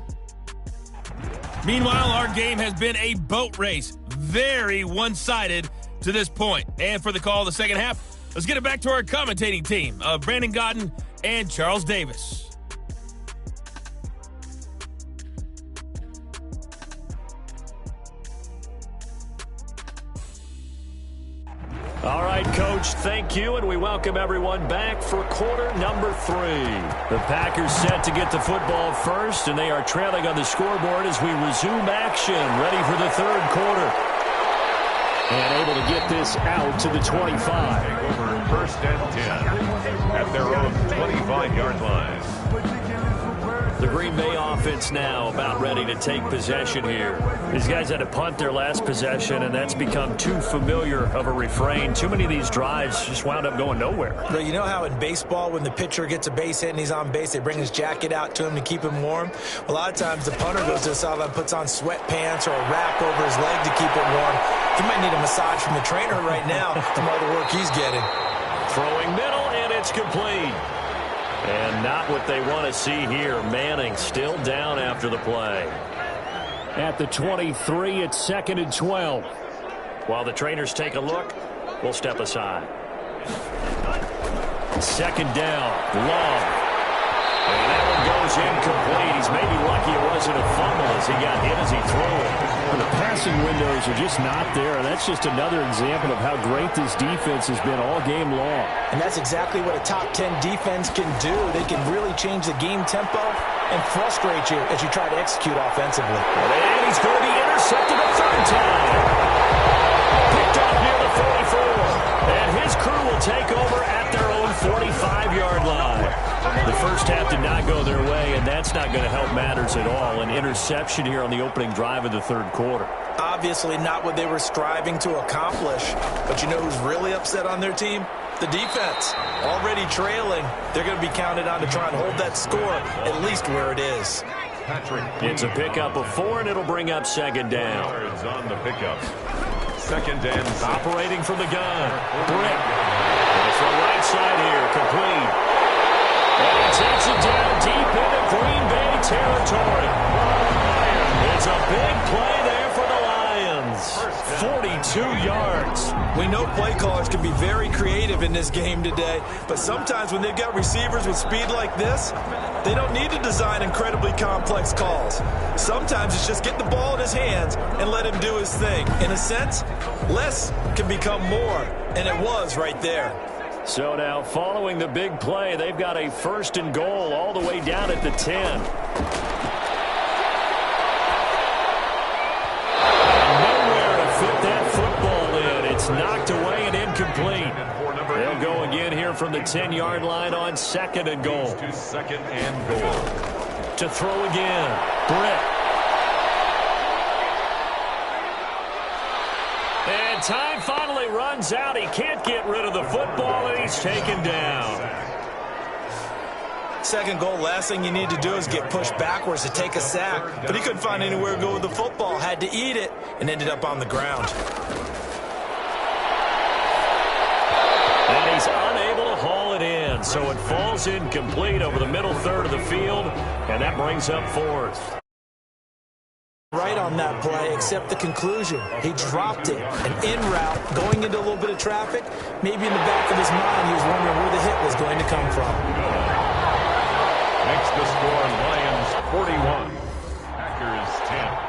Meanwhile, our game has been a boat race. Very one-sided to this point. And for the call of the second half, let's get it back to our commentating team of Brandon Godden and Charles Davis. All right, Coach, thank you, and we welcome everyone back for quarter number 3. The Packers set to get the football first, and they are trailing on the scoreboard as we resume action, ready for the third quarter. And able to get this out to the 25. Over first and 10 at their own 25-yard line. The Green Bay offense now about ready to take possession here. These guys had to punt their last possession, and that's become too familiar of a refrain. Too many of these drives just wound up going nowhere. But you know how in baseball, when the pitcher gets a base hit and he's on base, they bring his jacket out to him to keep him warm? A lot of times the punter goes to the sideline, puts on sweatpants or a wrap over his leg to keep it warm. He might need a massage from the trainer right now from all the work he's getting. Throwing middle, and it's complete. And not what they want to see here. Manning still down after the play. At the 23, it's 2nd and 12. While the trainers take a look, we'll step aside. 2nd down, long. And that one goes incomplete. He's maybe lucky it wasn't a fumble as he got hit as he threw it. Well, the passing windows are just not there. That's just another example of how great this defense has been all game long. And that's exactly what a top 10 defense can do. They can really change the game tempo and frustrate you as you try to execute offensively. And he's going to be intercepted a third time. Picked up near the 44. And his crew will take over at their own 45-yard line. The first half did not go their way, and that's not going to help matters at all. An interception here on the opening drive of the third quarter. Obviously not what they were striving to accomplish. But you know who's really upset on their team? The defense. Already trailing. They're going to be counted on to try and hold that score at least where it is. It's a pickup of 4, and it'll bring up 2nd down. Yards on the pickup. 2nd and 6. Operating from the gun. Britt. It's the right side here. Complete. And he takes it down deep into Green Bay territory. It's a big play there for the Lions. 42 yards. We know play callers can be very creative in this game today, but sometimes when they've got receivers with speed like this, they don't need to design incredibly complex calls. Sometimes it's just get the ball in his hands and let him do his thing. In a sense, less can become more, and it was right there. So now, following the big play, they've got a 1st and goal all the way down at the 10. And nowhere to fit that football in. It's knocked away and incomplete. They'll go again here from the 10-yard line on 2nd and goal. To 2nd and goal. To throw again, Britt. And time finally runs out. He can't get rid of the football, and he's taken down. 2nd goal, last thing you need to do is get pushed backwards to take a sack. But he couldn't find anywhere to go with the football, had to eat it, and ended up on the ground. And he's unable to haul it in. so it falls incomplete over the middle third of the field, and that brings up fourth. Right on that play, except the conclusion. He dropped it. An in route, going into a little bit of traffic. Maybe in the back of his mind, he was wondering where the hit was going to come from. Makes the score Lions 41, Packers 10.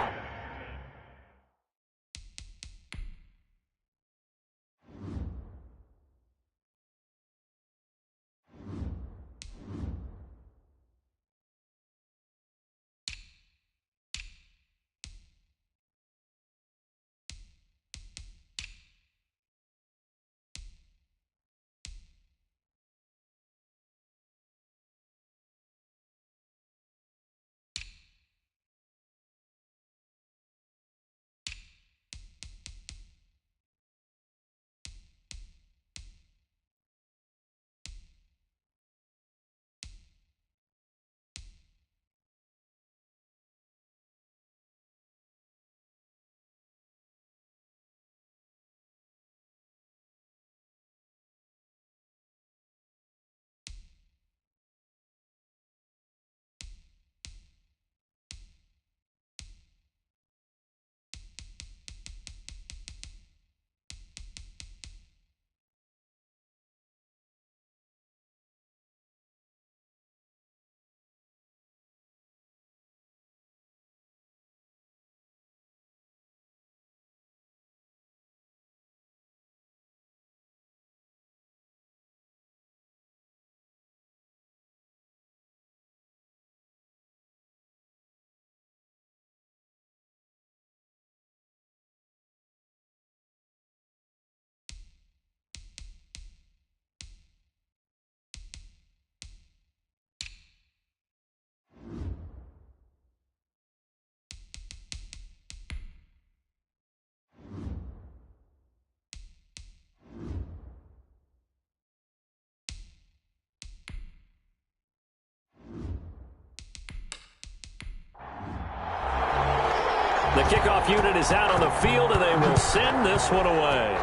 The kickoff unit is out on the field, and they will send this one away.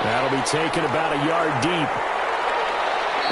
That'll be taken about a yard deep.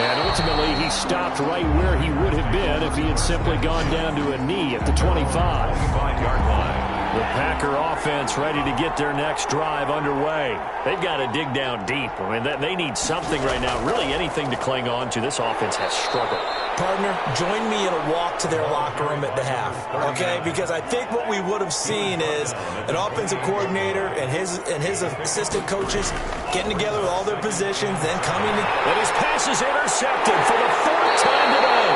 And ultimately, he stopped right where he would have been if he had simply gone down to a knee at the 25. 5-yard line. The Packer offense ready to get their next drive underway. They've got to dig down deep. I mean, they need something right now, really anything to cling on to. This offense has struggled. Partner, join me in a walk to their locker room at the half, okay? Because I think what we would have seen is an offensive coordinator and his assistant coaches getting together with all their positions, then coming to... And his pass is intercepted for the fourth time today.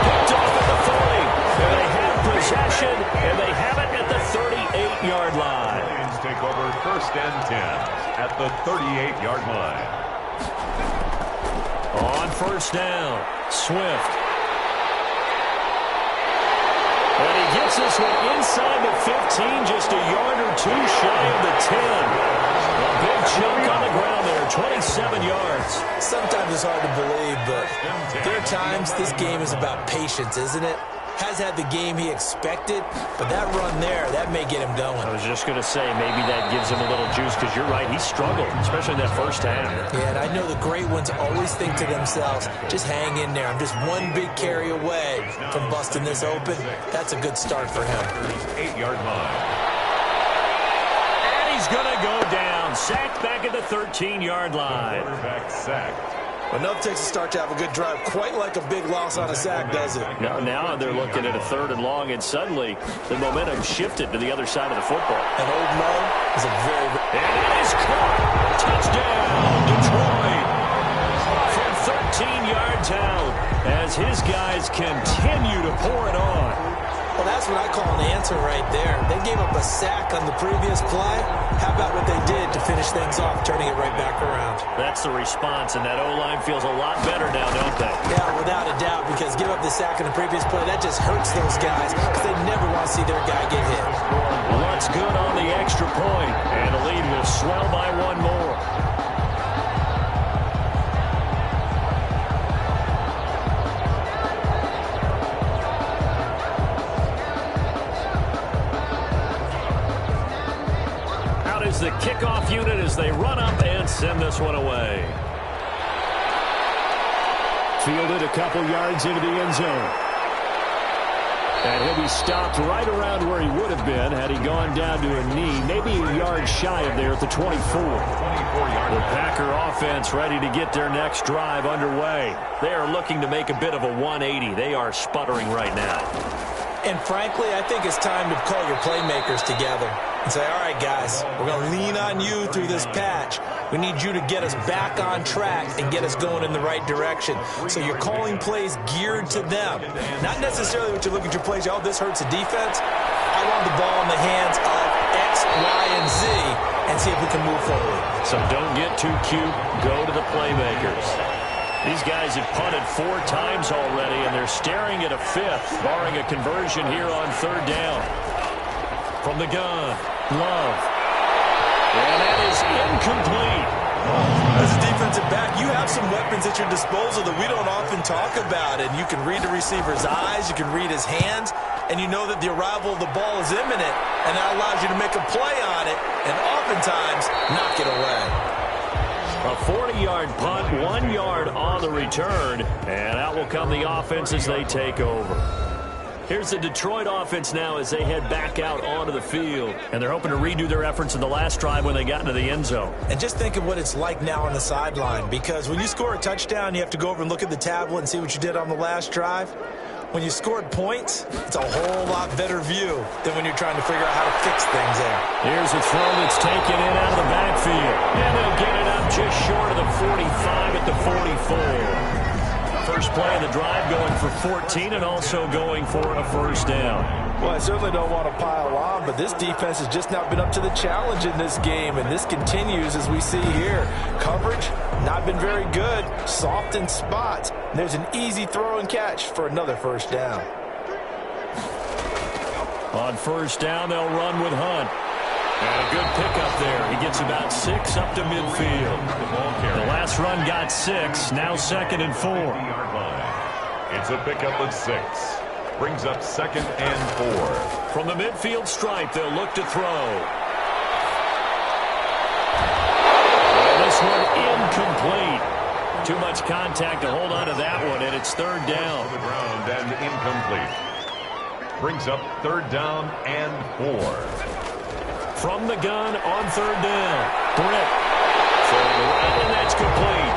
Picked off at the 40. And they have possession, and they have it at the 38-yard line. Lions take over 1st and 10 at the 38-yard line. On 1st down, Swift. And he gets this one inside the 15, just a yard or two shy of the 10. A big chunk on the ground there, 27 yards. Sometimes it's hard to believe, but there are times this game is about patience, isn't it? Has had the game he expected, but that run there, that may get him going. I was just going to say, maybe that gives him a little juice, because you're right, he struggled, especially in that first half. Yeah, and I know the great ones always think to themselves, just hang in there. I'm just one big carry away from busting this open. That's a good start for him. 8-yard line. And he's going to go down. Sacked back at the 13-yard line. Quarterback sacked. Enough takes a start to have a good drive, quite like a big loss on a sack, does it? Now they're looking at a 3rd and long, and suddenly the momentum shifted to the other side of the football. And Old Mo is a very... And it is caught. Touchdown, Detroit. From 13 yards out, as his guys continue to pour it on. Well, that's what I call an answer right there. They gave up a sack on the previous play. How about what they did to finish things off, turning it right back around? That's the response, and that O-line feels a lot better now, don't they? Yeah, without a doubt, because give up the sack on the previous play, that just hurts those guys because they never want to see their guy get hit. What's good on the extra point, and the lead will swell by one more. The kickoff unit as they run up and send this one away. Fielded a couple yards into the end zone. And he'll be stopped right around where he would have been had he gone down to a knee, maybe a yard shy of there at the 24. The Packer offense ready to get their next drive underway. They are looking to make a bit of a 180. They are sputtering right now. And frankly, I think it's time to call your playmakers together and say, all right, guys, we're going to lean on you through this patch. We need you to get us back on track and get us going in the right direction. So you're calling plays geared to them. Not necessarily what you look at your plays, oh, this hurts the defense. I want the ball in the hands of X, Y, and Z and see if we can move forward. So don't get too cute. Go to the playmakers. These guys have punted 4 times already, and they're staring at a 5th, barring a conversion here on 3rd down. From the gun, Love. And that is incomplete. As a defensive back, you have some weapons at your disposal that we don't often talk about. And you can read the receiver's eyes, you can read his hands, and you know that the arrival of the ball is imminent, and that allows you to make a play on it and oftentimes knock it away. A 40-yard punt, 1 yard on the return, and out will come the offense as they take over. Here's the Detroit offense now as they head back out onto the field. And they're hoping to redo their efforts in the last drive when they got into the end zone. And just think of what it's like now on the sideline, because when you score a touchdown, you have to go over and look at the tablet and see what you did on the last drive. When you scored points, it's a whole lot better view than when you're trying to figure out how to fix things there. Here's a throw that's taken in out of the backfield. And they'll get it up just short of the 45 at the 44. First play of the drive going for 14 and also going for a first down. Well, I certainly don't want to pile on, but this defense has just not been up to the challenge in this game, and this continues as we see here. Coverage, not been very good, soft in spots. There's an easy throw and catch for another first down. On first down, they'll run with Hunt. And a good pickup there. He gets about 6 up to midfield. The last run got 6, now 2nd and 4. It's a pickup of 6. Brings up 2nd and 4. From the midfield stripe, they'll look to throw. And this one incomplete. Too much contact to hold on to that one, and it's 3rd down. To the ground and incomplete. Brings up 3rd down and 4. From the gun on 3rd down. Britt. Right, and that's complete.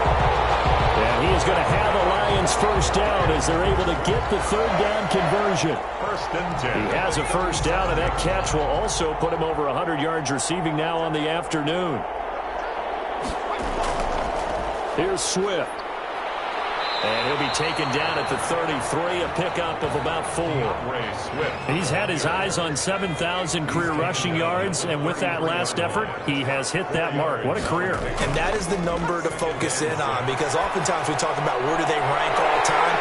And he is going to have the Lions first down as they're able to get the 3rd down conversion. 1st and 10. He has a first down, and that catch will also put him over 100 yards receiving now on the afternoon. Here's Swift. And he'll be taken down at the 33, a pickup of about 4. He's had his eyes on 7,000 career rushing yards, and with that last effort, he has hit that mark. What a career. And that is the number to focus in on, because oftentimes we talk about where do they rank all time.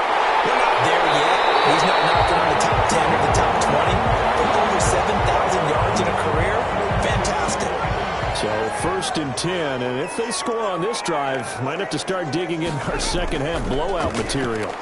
We're not there yet. He's not knocking on the top 10 or the top 20, but over 7,000 yards in a career, fantastic. So 1st and 10, and if they score on this drive, might have to start digging in our second half blowout material.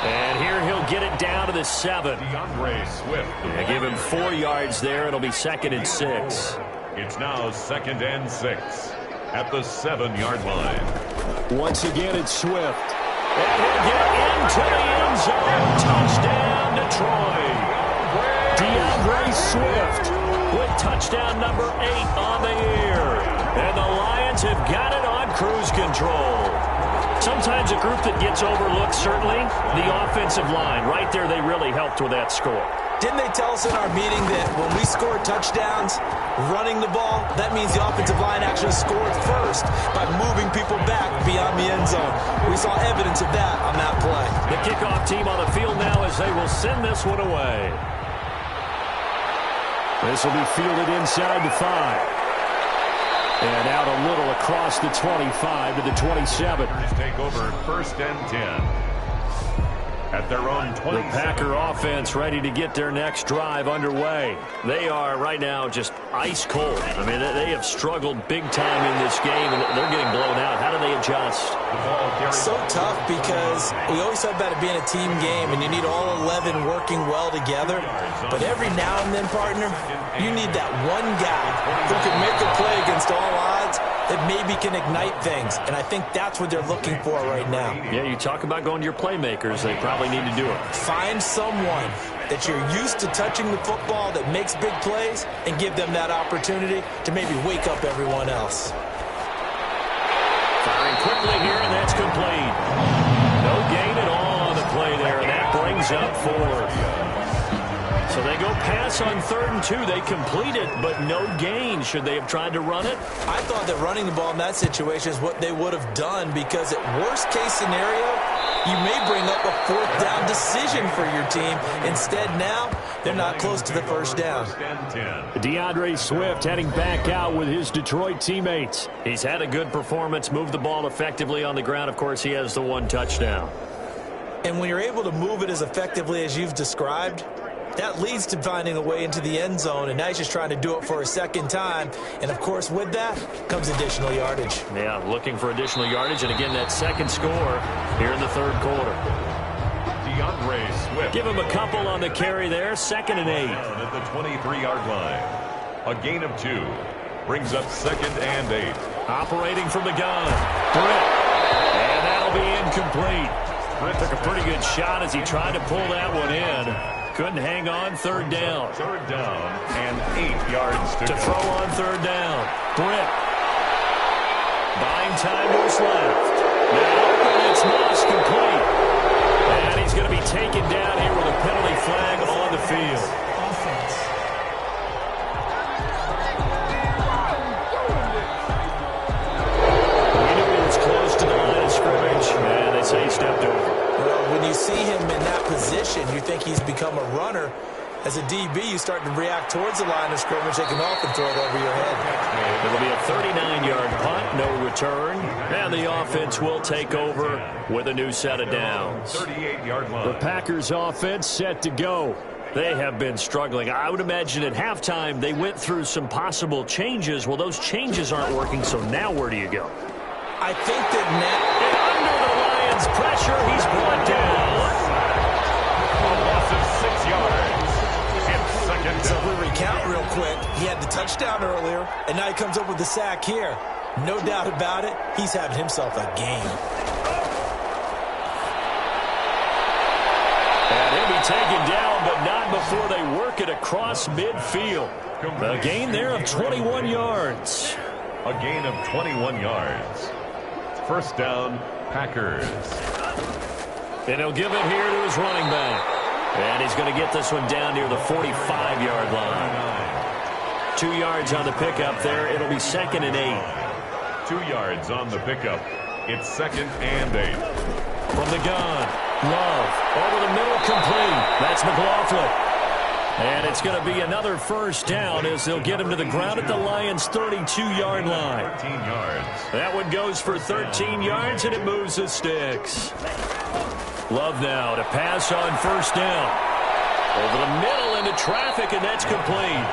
And here he'll get it down to the 7. Swift. Yeah, give him 4 yards there. It'll be 2nd and 6. It's now 2nd and 6 at the 7-yard line. Once again, it's Swift. And he'll get into the end zone. Touchdown, Detroit. DeAndre Swift with touchdown number 8 on the year. And the Lions have got it on cruise control. Sometimes a group that gets overlooked, certainly, the offensive line. Right there, they really helped with that score. Didn't they tell us in our meeting that when we score touchdowns, running the ball, that means the offensive line actually scored first by moving people back beyond the end zone. We saw evidence of that on that play. The kickoff team on the field now as they will send this one away. This will be fielded inside the 5. And out a little across the 25 to the 27. Take over 1st and 10. at their own 20. The Packer offense ready to get their next drive underway. They are right now just ice cold. I mean, they have struggled big time in this game, and they're getting blown out. How do they adjust? So tough because we always talk about it being a team game, and you need all 11 working well together. But every now and then, partner, you need that one guy who can make a play against all odds that maybe can ignite things. And I think that's what they're looking for right now. Yeah, you talk about going to your playmakers. They probably need to do it. Find someone that you're used to touching the football that makes big plays and give them that opportunity to maybe wake up everyone else. Firing quickly here, and that's complete. No gain at all on the play there, and that brings up 4. So they go pass on 3rd and 2. They complete it, but no gain. Should they have tried to run it? I thought that running the ball in that situation is what they would have done, because at worst case scenario, you may bring up a 4th down decision for your team. Instead, now, they're not close to the 1st down. DeAndre Swift heading back out with his Detroit teammates. He's had a good performance, moved the ball effectively on the ground. Of course, he has the 1 touchdown. And when you're able to move it as effectively as you've described, that leads to finding a way into the end zone, and now he's just trying to do it for a 2nd time. And, of course, with that comes additional yardage. Yeah, looking for additional yardage, and again, that 2nd score here in the 3rd quarter. DeAndre Swift. Give him a couple on the carry there, 2nd and 8. At the 23-yard line. A gain of 2. Brings up 2nd and 8. Operating from the gun. Britt. And that'll be incomplete. Britt took a pretty good shot as he tried to pull that one in. Couldn't hang on. 3rd down. 3rd down and 8 yards to throw on 3rd down. Britt. Buying time to his left. Now it's Moss complete. And he's going to be taken down here with a penalty flag on the field. We knew he was close to the line of scrimmage, and they say he stepped over. Well, when you see him in that position, you think he's become a runner. As a DB, you start to react towards the line of scrimmage, taking off and throw it over your head. It'll be a 39-yard punt, no return, and the offense will take over with a new set of downs. 38-yard line. The Packers offense set to go. They have been struggling. I would imagine at halftime they went through some possible changes. Well, those changes aren't working, so now where do you go? I think that now, Under the Lions' pressure, he's brought down. A loss of 6 yards. It's 2nd so down. if we recount real quick, he had the touchdown earlier, and now he comes up with the sack here. No doubt about it, he's having himself a game. And he'll be taken down, but not before they work it across midfield. A gain there of 21 yards. A gain of 21 yards. 1st down, Packers. And he'll give it here to his running back. And he's going to get this one down near the 45-yard line. 2 yards on the pickup there. It'll be 2nd and 8. 2 yards on the pickup. It's 2nd and 8. From the gun, Love. Over the middle, complete. That's McLaughlin. And it's going to be another 1st down as they'll get him to the ground at the Lions' 32-yard line. 13 yards. That one goes for 13 yards, and it moves the sticks. Love now to pass on 1st down. Over the middle into traffic, and that's complete.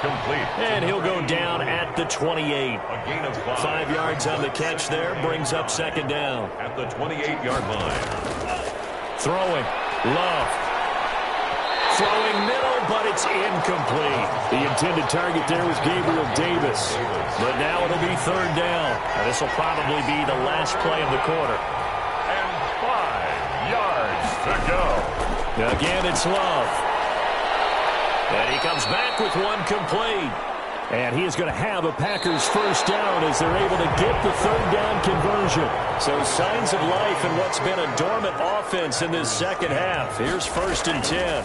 Complete. And he'll go down at the 28. A gain of 5. 5 yards on the catch there, brings up 2nd down. At the 28-yard line. Throwing, Love. Throwing middle, but it's incomplete. The intended target there was Gabriel Davis. But now it'll be 3rd down. And this will probably be the last play of the quarter. And 5 yards to go. Again, it's Love. And he comes back with one complete. And he is going to have a Packers 1st down as they're able to get the 3rd down conversion. So signs of life in what's been a dormant offense in this 2nd half. Here's 1st and 10.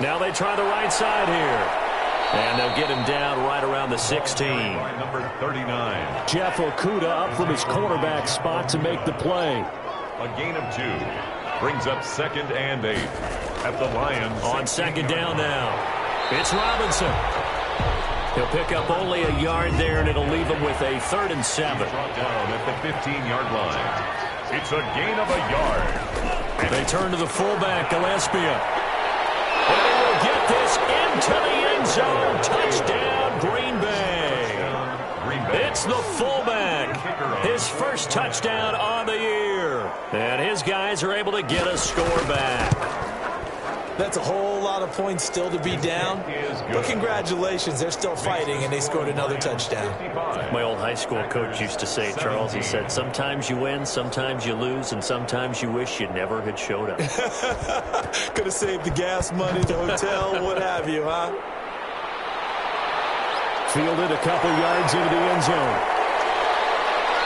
Now they try the right side here. And they'll get him down right around the 16. Number 39. Jeff Okudah up from his cornerback spot to make the play. A gain of 2. Brings up 2nd and 8. At the Lions. On 2nd down now. It's Robinson. He'll pick up only a yard there, and it'll leave him with a 3rd and 7. Brought down at the 15-yard line. It's a gain of a yard. They turn to the fullback, Gillespie. And he will get this into the end zone. Touchdown, Green Bay. It's the fullback. His first touchdown on the year. And his guys are able to get a score back. That's a whole lot of points still to be down. But congratulations, they're still fighting, and they scored another touchdown. My old high school coach used to say, Charles, he said, sometimes you win, sometimes you lose, and sometimes you wish you never had showed up. Could have saved the gas money, the hotel, what have you, huh? Fielded a couple yards into the end zone.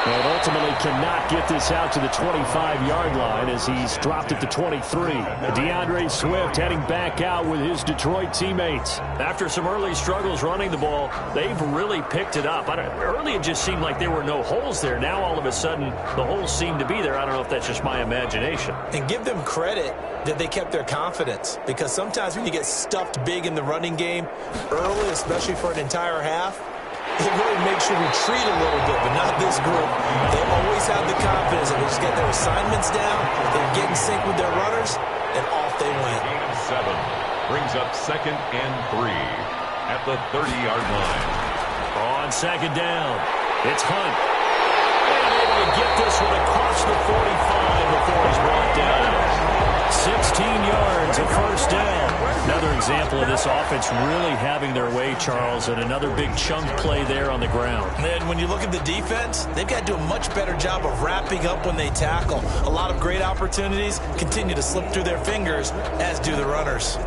And ultimately cannot get this out to the 25-yard line as he's dropped at the 23. DeAndre Swift heading back out with his Detroit teammates. After some early struggles running the ball, they've really picked it up. Early it just seemed like there were no holes there. Now all of a sudden the holes seem to be there. I don't know if that's just my imagination. And give them credit that they kept their confidence, because sometimes when you get stuffed big in the running game early, especially for an entire half, it really makes you retreat a little bit, but not this group. They always have the confidence, and they just get their assignments down, they get in sync with their runners, and off they went. Gain of 7 brings up 2nd and 3 at the 30-yard line. On second down, it's Hunt. And able to get this one across the 45 before he's brought down. 16 yards, a first down. Another example of this offense really having their way, Charles, and another big chunk play there on the ground. And when you look at the defense, they've got to do a much better job of wrapping up when they tackle. A lot of great opportunities continue to slip through their fingers, as do the runners.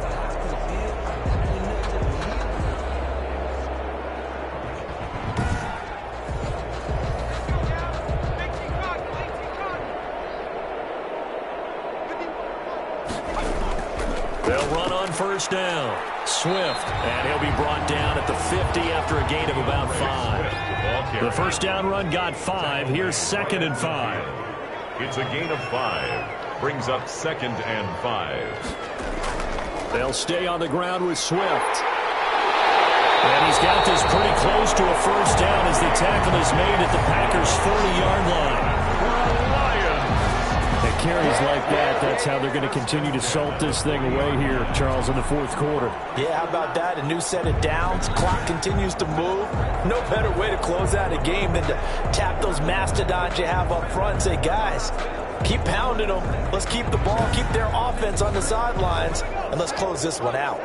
They'll run on first down. Swift, and he'll be brought down at the 50 after a gain of about 5. The first down run got 5. Here's 2nd and 5. It's a gain of 5. Brings up 2nd and 5. They'll stay on the ground with Swift. And he's got this pretty close to a first down as the tackle is made at the Packers' 40-yard line. Carries like that, that's how they're going to continue to salt this thing away here, Charles, in the fourth quarter. Yeah, how about that? A new set of downs. Clock continues to move. No better way to close out a game than to tap those mastodons you have up front and say, guys, keep pounding them. Let's keep the ball, keep their offense on the sidelines, and let's close this one out.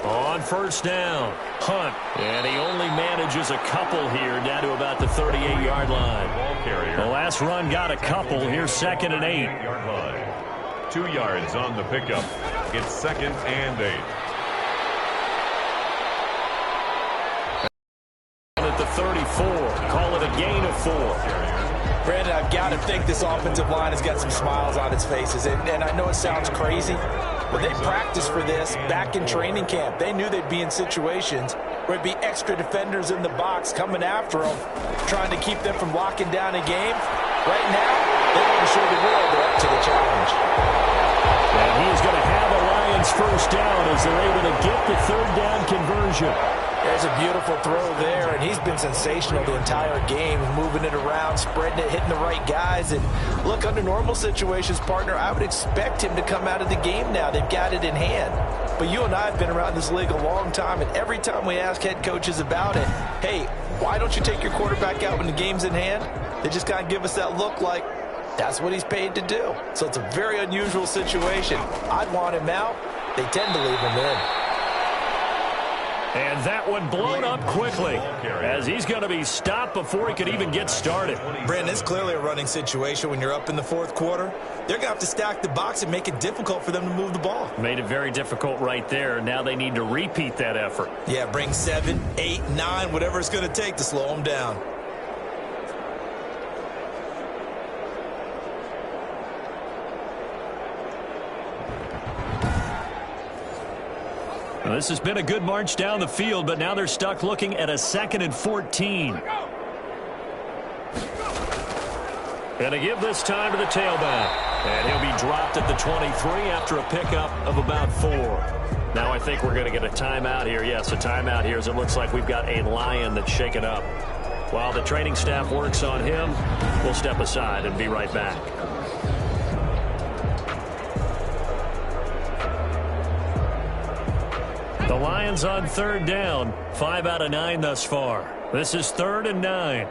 On first down, Hunt. And he only manages a couple here down to about the 38-yard line. The last run got a couple. Here's 2nd and 8. 8-yard line. 2 yards on the pickup. It's 2nd and 8. At the 34. Call it a gain of 4. Brandon, I've got to think this offensive line has got some smiles on its faces. And I know it sounds crazy, but they practiced for this back in training camp. They knew they'd be in situations where it'd be extra defenders in the box coming after them, trying to keep them from locking down a game. Right now, they want to show the world they're up to the challenge. And he is going to have a Lions first down as they're able to get the third down conversion. There's a beautiful throw there, and he's been sensational the entire game, moving it around, spreading it, hitting the right guys. And look, under normal situations, partner, I would expect him to come out of the game now. They've got it in hand. But you and I have been around this league a long time, and every time we ask head coaches about it, hey, why don't you take your quarterback out when the game's in hand? They just kind of give us that look like that's what he's paid to do. So it's a very unusual situation. I'd want him out. They tend to leave him in. And that one blown up quickly as he's going to be stopped before he could even get started. Brandon, it's clearly a running situation when you're up in the fourth quarter. They're going to have to stack the box and make it difficult for them to move the ball. Made it very difficult right there. Now they need to repeat that effort. Yeah, bring 7, 8, 9, whatever it's going to take to slow them down. Well, this has been a good march down the field, but now they're stuck looking at a 2nd and 14. Going to give this time to the tailback. And he'll be dropped at the 23 after a pickup of about 4. Now I think we're going to get a timeout here. Yes, a timeout here as it looks like we've got a Lion that's shaken up. While the training staff works on him, we'll step aside and be right back. The Lions on third down. 5 out of 9 thus far. This is 3rd and 9.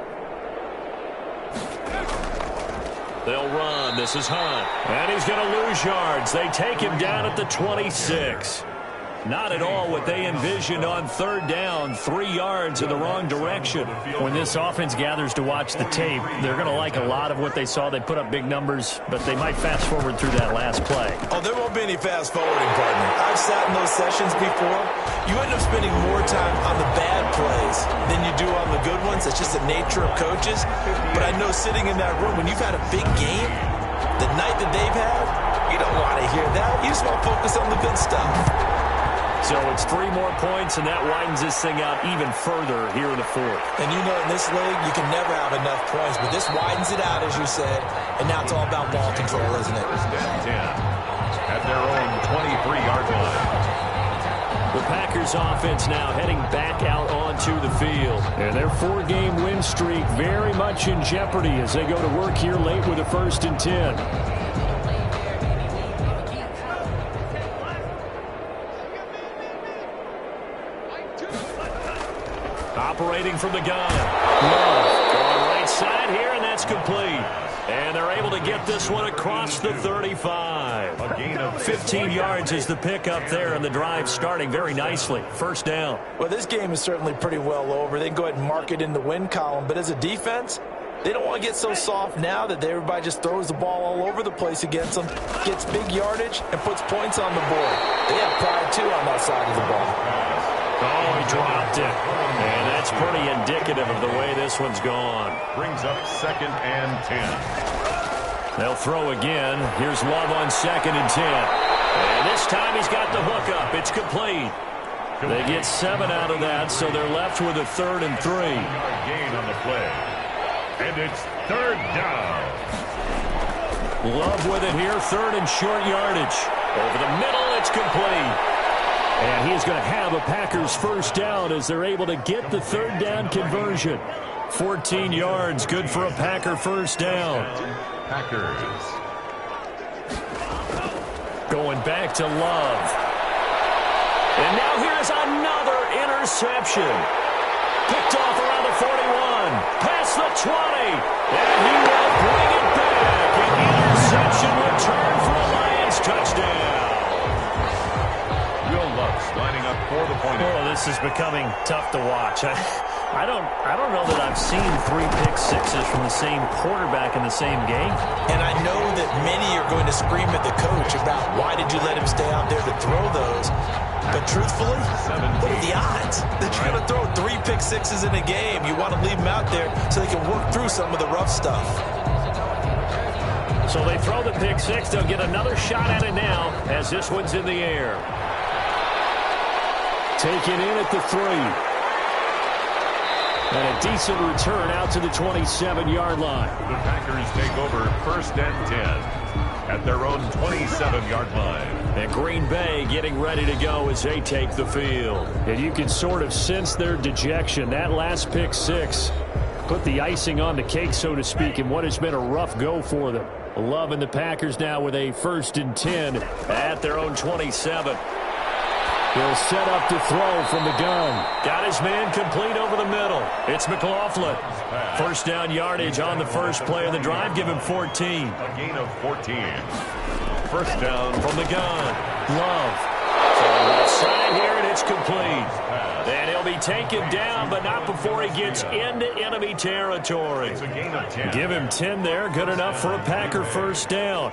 They'll run. This is Hunt. And he's going to lose yards. They take him down at the 26. Not at all what they envisioned on third down. 3 yards in the wrong direction. When this offense gathers to watch the tape, they're going to like a lot of what they saw. They put up big numbers, but they might fast forward through that last play. Oh, there won't be any fast forwarding, partner. I've sat in those sessions before. You end up spending more time on the bad plays than you do on the good ones. It's just the nature of coaches. But I know sitting in that room, when you've had a big game, the night that they've had, you don't want to hear that. You just want to focus on the good stuff. So it's 3 more points, and that widens this thing out even further here in the 4th. And you know in this league, you can never have enough points, but this widens it out, as you said, and now it's all about ball control, isn't it? 10 at their own 23-yard line. The Packers offense now heading back out onto the field. And their 4-game win streak very much in jeopardy as they go to work here late with a 1st and 10. Operating from the gun. Love going right side here, and that's complete. And they're able to get this one across the 35. A gain of 15 yards is the pickup there, and the drive starting very nicely. 1st down. Well, this game is certainly pretty well over. They can go ahead and mark it in the win column. But as a defense, they don't want to get so soft now that everybody just throws the ball all over the place against them, gets big yardage, and puts points on the board. They have pride, too, on that side of the ball. Oh, he dropped it. And that's pretty indicative of the way this one's gone. Brings up 2nd and 10. They'll throw again. Here's Love on 2nd and 10. And this time he's got the hook up. It's complete. They get 7 out of that, so they're left with a 3rd and 3. Gain on the play. And it's 3rd down. Love with it here. 3rd and short yardage. Over the middle, it's complete. And he's going to have a Packers 1st down as they're able to get the 3rd down conversion. 14 yards, good for a Packer 1st down. Packers. Going back to Love. And now here's another interception. Picked off around the 41. Past the 20. And he will bring it back. An interception return for a Lions touchdown. Lining up for the point. Oh, this is becoming tough to watch. I don't know that I've seen 3 pick sixes from the same quarterback in the same game. And I know that many are going to scream at the coach about why did you let him stay out there to throw those. But truthfully, what are the odds that you're going to throw 3 pick sixes in a game? You want to leave them out there so they can work through some of the rough stuff. So they throw the pick six. They'll get another shot at it now as this one's in the air. Taken in at the 3. And a decent return out to the 27-yard line. The Packers take over 1st and 10 at their own 27-yard line. And Green Bay getting ready to go as they take the field. And you can sort of sense their dejection. That last pick six put the icing on the cake, so to speak, in what has been a rough go for them. Love and the Packers now with a 1st and 10 at their own 27. He'll set up to throw from the gun. Got his man complete over the middle. It's McLaughlin. 1st down yardage on the first play of the drive. Give him 14. A gain of 14. 1st down from the gun. Love. To the left side here, and it's complete. And he'll be taken down, but not before he gets into enemy territory. It's a gain of 10. Give him 10 there. Good enough for a Packer 1st down.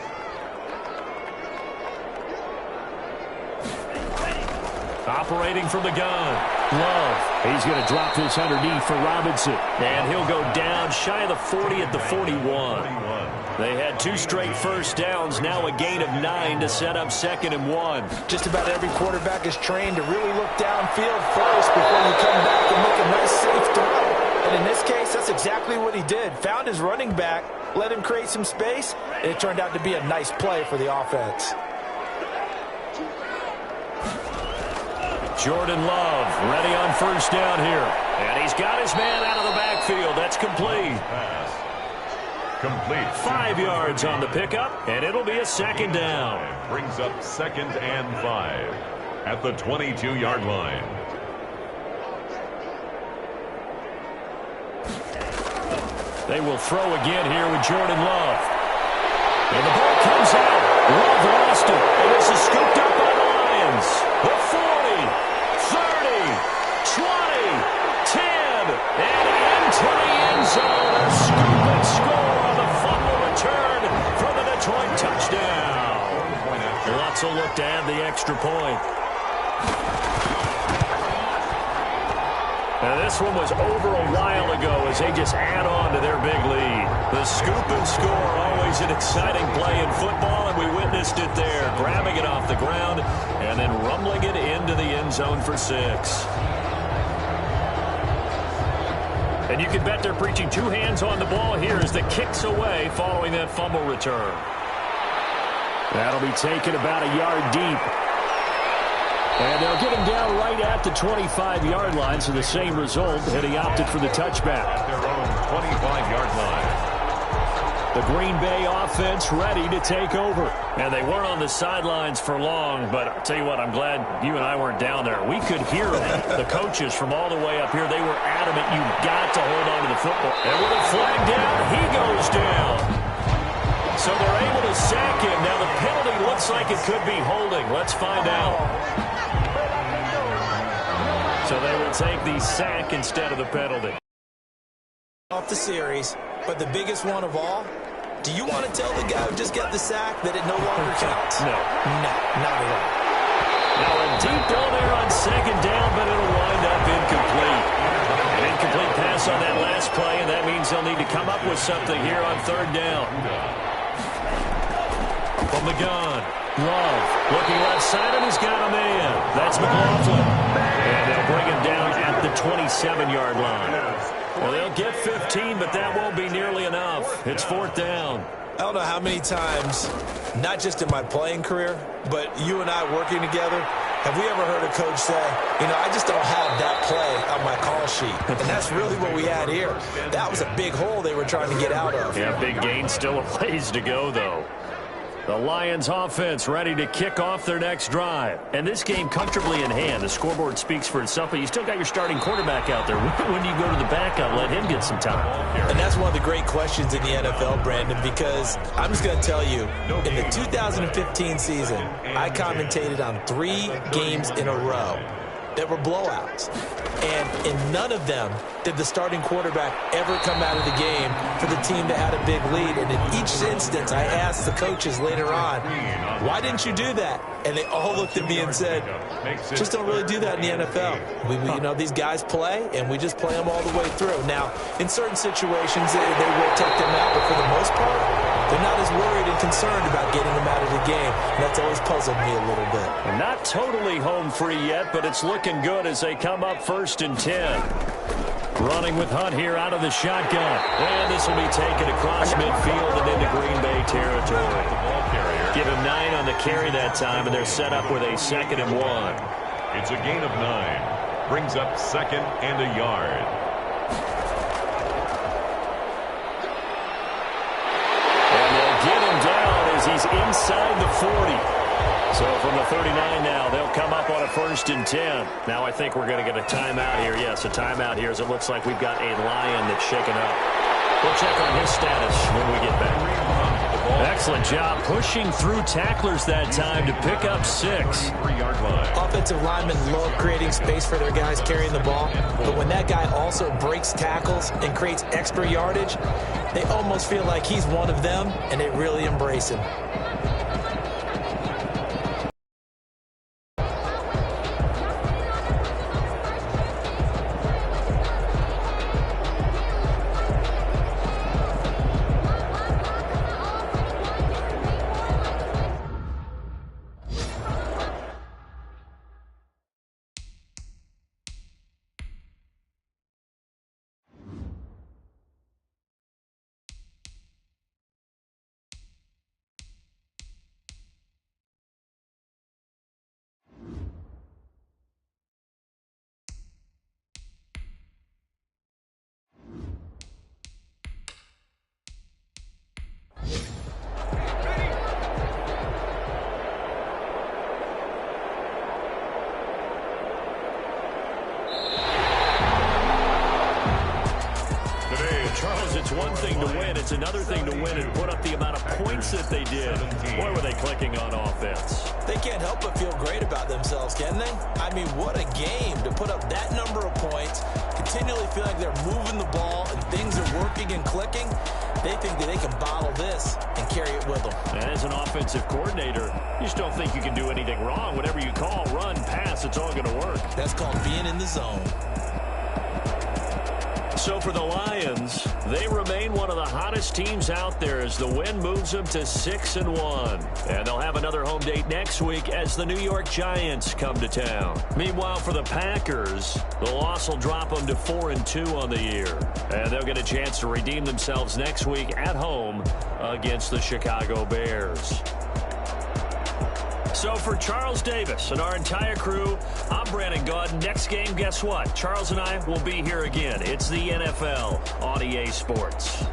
Operating from the gun. Love. He's going to drop this underneath for Robinson. And he'll go down shy of the 40 at the 41. They had 2 straight 1st downs. Now a gain of 9 to set up 2nd and 1. Just about every quarterback is trained to really look downfield first before you come back and make a nice safe throw. And in this case, that's exactly what he did. Found his running back, let him create some space, and it turned out to be a nice play for the offense. Jordan Love ready on 1st down here. And he's got his man out of the backfield. That's complete. Pass. Complete. 5 yards on the pickup, and it'll be a second down. Brings up 2nd and 5 at the 22-yard line. They will throw again here with Jordan Love. And the ball comes out. Love lost it. And this is scooped up by the Lions. The 40, 30, 20, 10, and into the end zone. A scoop and score on the fumble return for the Detroit touchdown. Lots of look to add the extra point. Now, this one was over a while ago as they just add on to their big lead. The scoop and score, always an exciting play in football, and we witnessed it there, grabbing it off the ground and then rumbling it into the end zone for 6. And you can bet they're preaching 2 hands on the ball here as the kick's away following that fumble return. That'll be taken about a yard deep. And they'll get him down right at the 25-yard line, so the same result, and he opted for the touchback. At their own 25-yard line. The Green Bay offense ready to take over. And they weren't on the sidelines for long, but I'll tell you what, I'm glad you and I weren't down there. We could hear them. The coaches from all the way up here, they were adamant, you've got to hold on to the football. And with a flag down, he goes down. So they're able to sack him. Now the penalty looks like it could be holding. Let's find out. So they will take the sack instead of the penalty. Off the series, but the biggest one of all, do you want to tell the guy who just got the sack that it no longer counts? No. No, not at all. Now a deep ball there on second down, but it'll wind up incomplete. An incomplete pass on that last play, and that means they'll need to come up with something here on third down. From the gun, Love looking left side, and he's got a man. That's McLaughlin. And they'll bring him down at the 27-yard line. Well, they'll get 15, but that won't be nearly enough. It's 4th down. I don't know how many times, not just in my playing career, but you and I working together, have we ever heard a coach say, you know, I just don't have that play on my call sheet. And that's really what we had here. That was a big hole they were trying to get out of. Yeah, big gain, still a ways to go, though. The Lions offense ready to kick off their next drive. And this game comfortably in hand. The scoreboard speaks for itself, but you still got your starting quarterback out there. When do you go to the backup? Let him get some time. And that's one of the great questions in the NFL, Brandon, because I'm just going to tell you, in the 2015 season, I commentated on 3 games in a row that were blowouts. And in none of them did the starting quarterback ever come out of the game for the team that had a big lead. And in each instance, I asked the coaches later on, why didn't you do that? And they all looked at me and said, just don't really do that in the NFL. You know, these guys play, and we just play them all the way through. Now, in certain situations, they will take them out, but for the most part, they're not as worried and concerned about getting them out of the game. And that's always puzzled me a little bit. Not totally home free yet, but it's looking good as they come up 1st and 10. Running with Hunt here out of the shotgun. And this will be taken across midfield and into Green Bay territory. Give him 9 on the carry that time, and they're set up with a 2nd and 1. It's a gain of 9. Brings up 2nd and a yard. And they'll get him down as he's inside the 40. So from the 39 now, they'll come up on a 1st and 10. Now I think we're going to get a timeout here. Yes, a timeout here as it looks like we've got a Lion that's shaken up. We'll check on his status when we get back. Excellent job pushing through tacklers that time to pick up 6. Offensive linemen love creating space for their guys carrying the ball, but when that guy also breaks tackles and creates extra yardage, they almost feel like he's one of them, and they really embrace him. thing to win. It's another thing to win and put up the amount of points that they did. Boy, were they clicking on offense. They can't help but feel great about themselves, can they? I mean, what a game to put up that number of points, continually feel like they're moving the ball and things are working and clicking. They think that they can bottle this and carry it with them. And as an offensive coordinator, you just don't think you can do anything wrong. Whatever you call, run, pass, it's all going to work. That's called being in the zone. So for the Lions, they remain one of the hottest teams out there as the win moves them to 6-1. And they'll have another home date next week as the New York Giants come to town. Meanwhile, for the Packers, the loss will drop them to 4-2 on the year. And they'll get a chance to redeem themselves next week at home against the Chicago Bears. So for Charles Davis and our entire crew, I'm Brandon Gaudin. Next game, guess what? Charles and I will be here again. It's the NFL on EA Sports.